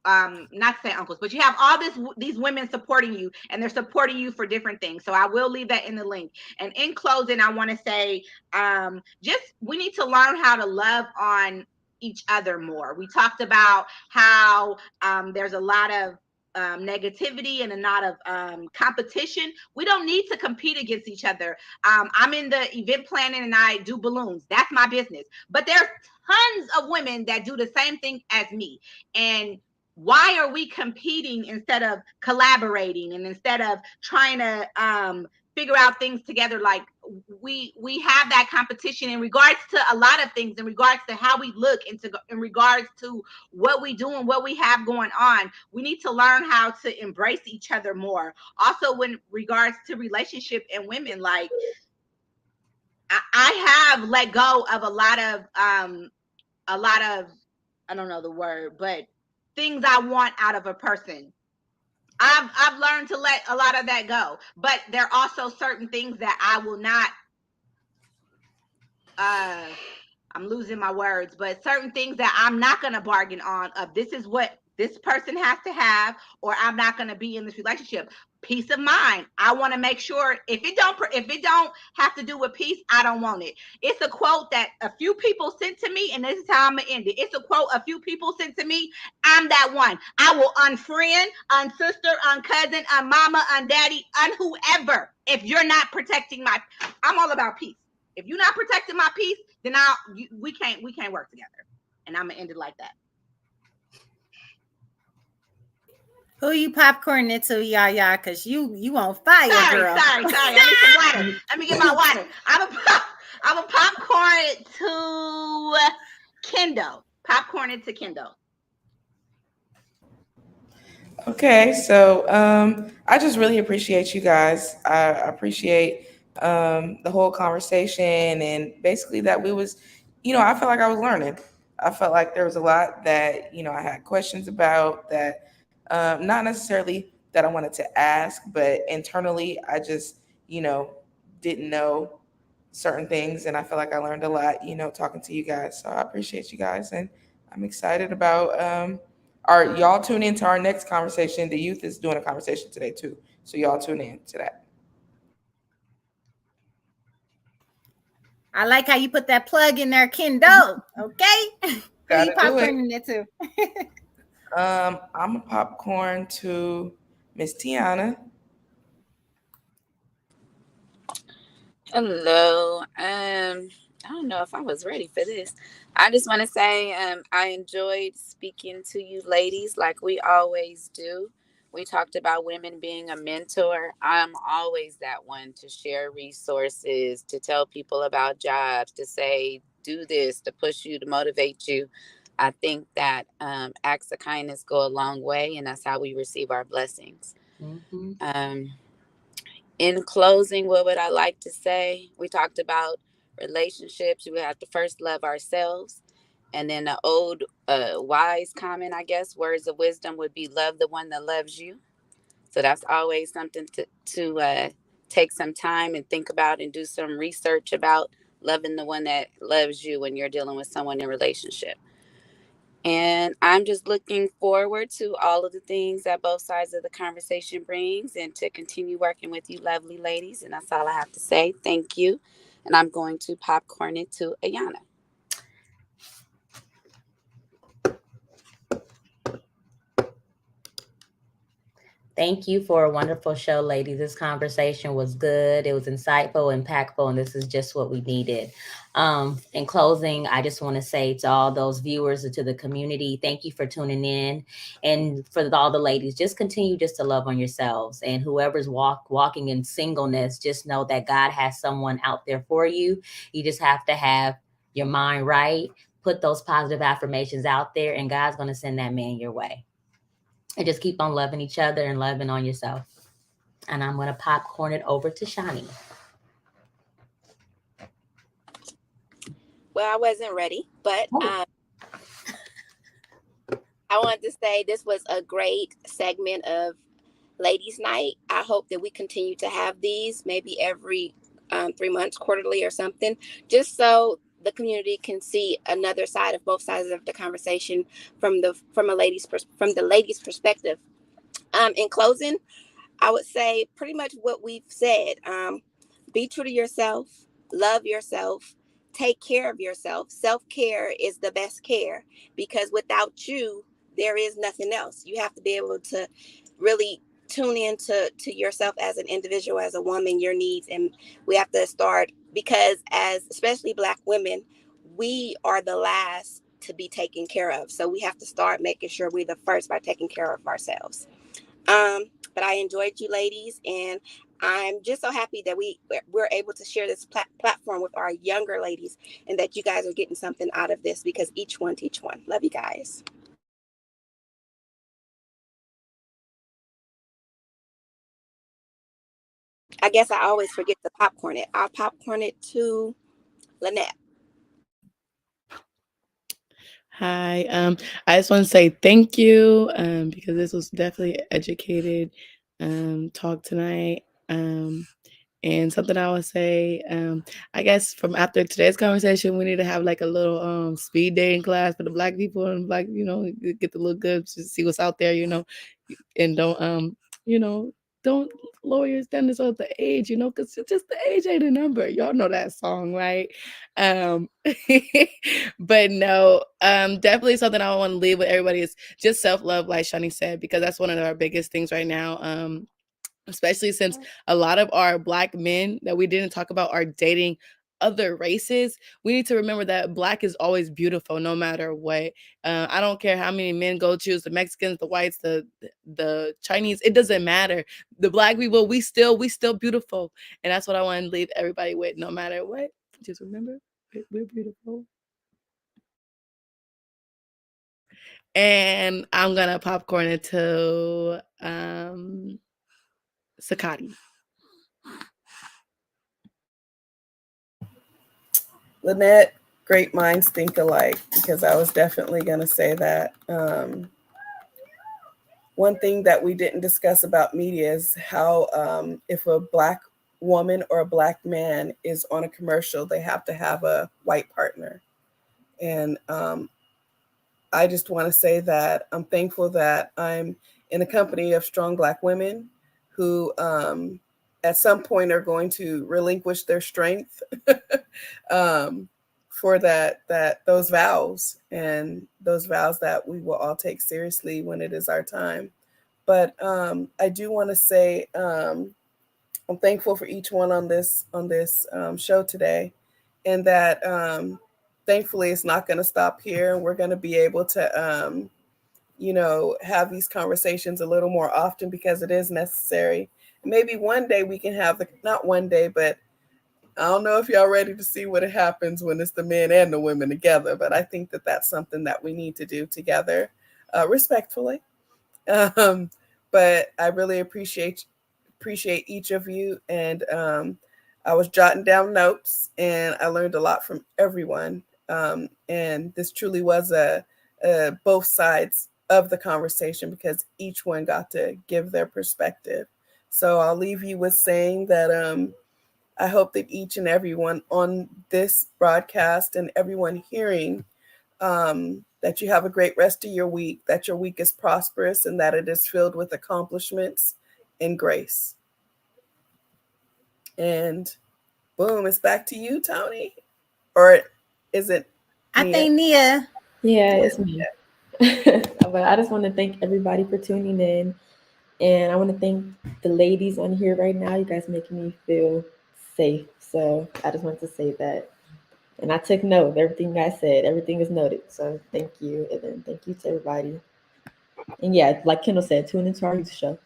not to say uncles, but you have all these women supporting you, and they're supporting you for different things. So I will leave that in the link. And in closing, I want to say, just we need to learn how to love on each other more. We talked about how there's a lot of negativity and a lot of competition. We don't need to compete against each other. I'm in the event planning and I do balloons. That's my business. But there's tons of women that do the same thing as me. And why are we competing instead of collaborating and instead of trying to figure out things together? Like we have that competition in regards to a lot of things, in regards to how we look, in regards to what we do and what we have going on. We need to learn how to embrace each other more. Also, when regards to relationship and women, like I have let go of a lot of I don't know the word, but things I want out of a person. I've learned to let a lot of that go, but there are also certain things that I will not I'm losing my words, but certain things that I'm not going to bargain on of this is what this person has to have, or I'm not going to be in this relationship. Peace of mind. I want to make sure if it don't have to do with peace, I don't want it. It's a quote that a few people sent to me, and this is how I'm gonna end it. It's a quote a few people sent to me. I'm that one. I will unfriend, unsister, uncousin, unmama, undaddy, unwhoever if you're not protecting my. I'm all about peace. If you're not protecting my peace, then we can't work together. And I'm gonna end it like that.
Who you popcorn into, Yaya? Because you on fire, girl.
Sorry. I need some water. Let me get my water. I'm a popcorn to Kendall. Popcorn into Kendall.
Okay, so I just really appreciate you guys. I appreciate the whole conversation, and basically that we was, I felt like I was learning. I felt like there was a lot that I had questions about that, not necessarily that I wanted to ask, but internally I just didn't know certain things, and I feel like I learned a lot, talking to you guys. So I appreciate you guys, and I'm excited about y'all tune in to our next conversation. The youth is doing a conversation today too, so y'all tune in to that.
I like how you put that plug in there, Kendall. Okay, who you popcorn in there too?
I'm a popcorn to Miss Tiana.
Hello. I don't know if I was ready for this. I just want to say I enjoyed speaking to you ladies like we always do. We talked about women being a mentor. I'm always that one to share resources, to tell people about jobs, to say, do this, to push you, to motivate you. I think that acts of kindness go a long way, and that's how we receive our blessings. Mm-hmm. In closing, what would I like to say? We talked about relationships. We have to first love ourselves. And then the old wise comment, I guess, words of wisdom would be love the one that loves you. So that's always something to take some time and think about and do some research about, loving the one that loves you when you're dealing with someone in a relationship. And I'm just looking forward to all of the things that both sides of the conversation brings, and to continue working with you lovely ladies. And that's all I have to say. Thank you. And I'm going to popcorn it to Ayana.
Thank you for a wonderful show, ladies. This conversation was good. It was insightful, impactful, and this is just what we needed. In closing, I just want to say to all those viewers and to the community, thank you for tuning in. And for all the ladies, just continue just to love on yourselves. And whoever's walking in singleness, just know that God has someone out there for you. You just have to have your mind right, put those positive affirmations out there, and God's going to send that man your way. And just keep on loving each other and loving on yourself. And I'm going to popcorn it over to Shani.
Well, I wasn't ready, but I wanted to say this was a great segment of Ladies' Night. I hope that we continue to have these maybe every 3 months, quarterly or something, just so the community can see another side of both sides of the conversation from the lady's perspective. In closing, I would say pretty much what we've said. Be true to yourself, love yourself, take care of yourself. Self-care is the best care, because without you, there is nothing else. You have to be able to really tune into yourself as an individual, as a woman, your needs. And we have to start, because as especially Black women, we are the last to be taken care of. So we have to start making sure we're the first by taking care of ourselves. But I enjoyed you ladies, and I'm just so happy that we're able to share this platform with our younger ladies, and that you guys are getting something out of this, because each one teach one. Love you guys. I guess I always forget to popcorn it. I'll popcorn it to Lynette.
Hi. I just want to say thank you because this was definitely educated talk tonight. And something I would say, I guess from after today's conversation, we need to have like a little speed dating class for the Black people and Black, get to look good to see what's out there, and don't lower your standards of the age, because just the age ain't a number. Y'all know that song, right? But no, definitely something I want to leave with everybody is just self-love, like Shani said, because that's one of our biggest things right now. Especially since a lot of our Black men that we didn't talk about are dating other races. We need to remember that Black is always beautiful no matter what. I don't care how many men go choose, the Mexicans, the whites, the Chinese, it doesn't matter. The Black people, we still beautiful. And that's what I want to leave everybody with, no matter what. Just remember, we're beautiful. And I'm gonna popcorn it to Sakati.
Lynette, great minds think alike, because I was definitely going to say that. One thing that we didn't discuss about media is how if a Black woman or a Black man is on a commercial, they have to have a white partner. And I just want to say that I'm thankful that I'm in a company of strong Black women who at some point are going to relinquish their strength for those vows, and those vows that we will all take seriously when it is our time. But I do want to say I'm thankful for each one on this show today, and that thankfully it's not going to stop here, and we're going to be able to have these conversations a little more often, because it is necessary. Maybe one day we can have not one day, but I don't know if y'all ready to see what happens when it's the men and the women together, but I think that that's something that we need to do together, respectfully. But I really appreciate each of you, and I was jotting down notes, and I learned a lot from everyone. And this truly was a both sides of the conversation, because each one got to give their perspective. So I'll leave you with saying that I hope that each and everyone on this broadcast and everyone hearing, that you have a great rest of your week, that your week is prosperous, and that it is filled with accomplishments and grace. And boom, it's back to you, Tony. Or is it
Nia? I think Nia.
Yeah, it's me. But I just want to thank everybody for tuning in. And I want to thank the ladies on here right now. You guys making me feel safe. So I just wanted to say that. And I took note of everything you guys said. Everything is noted. So thank you. And then thank you to everybody. And yeah, like Kendall said, tune into our youth show.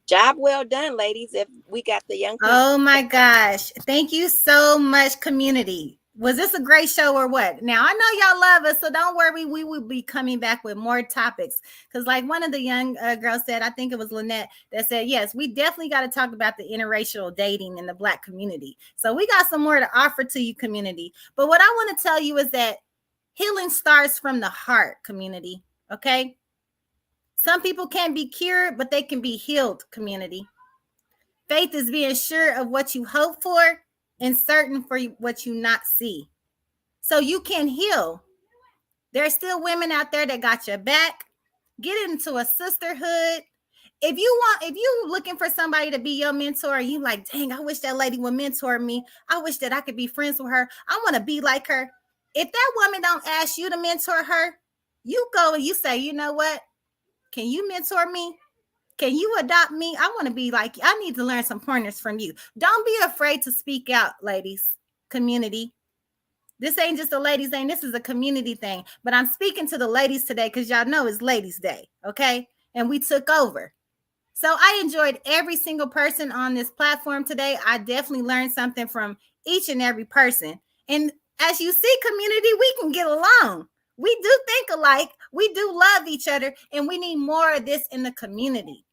Job well done, ladies. If we got the young people.
Oh my gosh. Thank you so much, community. Was this a great show or what? Now, I know y'all love us, so don't worry. We will be coming back with more topics. Because like one of the young girls said, I think it was Lynette, that said, yes, we definitely got to talk about the interracial dating in the Black community. So we got some more to offer to you, community. But what I want to tell you is that healing starts from the heart, community. Okay? Some people can't be cured, but they can be healed, community. Faith is being sure of what you hope for and certain for what you not see. So you can heal. There's still women out there that got your back. Get into a sisterhood. If you looking for somebody to be your mentor, and you like, dang, I wish that lady would mentor me. I wish that I could be friends with her. I want to be like her. If that woman don't ask you to mentor her, you go and you say, you know what? Can you mentor me? Can you adopt me? I want to be like you. I need to learn some pointers from you. Don't be afraid to speak out, ladies. Community. This ain't just a ladies' thing. This is a community thing. But I'm speaking to the ladies today because y'all know it's Ladies' Day, okay? And we took over. So I enjoyed every single person on this platform today. I definitely learned something from each and every person. And as you see, community, we can get along. We do think alike. We do love each other. And we need more of this in the community.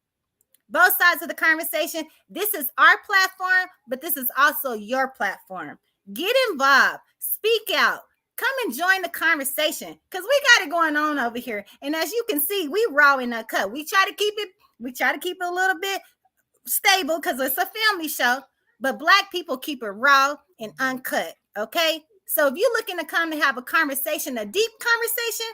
Both sides of the conversation. This is our platform, but this is also your platform. Get involved. Speak out. Come and join the conversation because we got it going on over here. And as you can see, we raw and uncut. We try to keep it a little bit stable because it's a family show, but Black people keep it raw and uncut. Okay. So if you're looking to come to have a conversation, a deep conversation,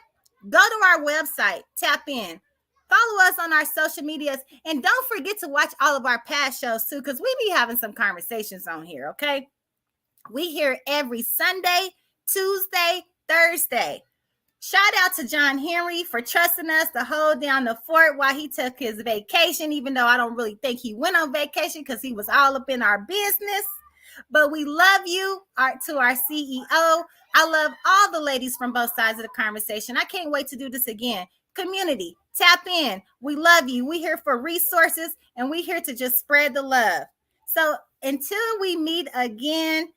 go to our website, tap in. Follow us on our social medias, and don't forget to watch all of our past shows too, because we be having some conversations on here, okay? We here every Sunday, Tuesday, Thursday. Shout out to John Henry for trusting us to hold down the fort while he took his vacation, even though I don't really think he went on vacation because he was all up in our business. But we love you, to our CEO. I love all the ladies from both sides of the conversation. I can't wait to do this again. Community, tap in. We love you. We here for resources, and we here to just spread the love. So until we meet again,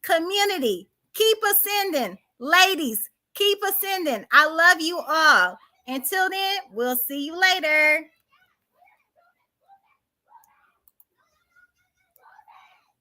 community, keep ascending. Ladies, keep ascending. I love you all. Until then, we'll see you later.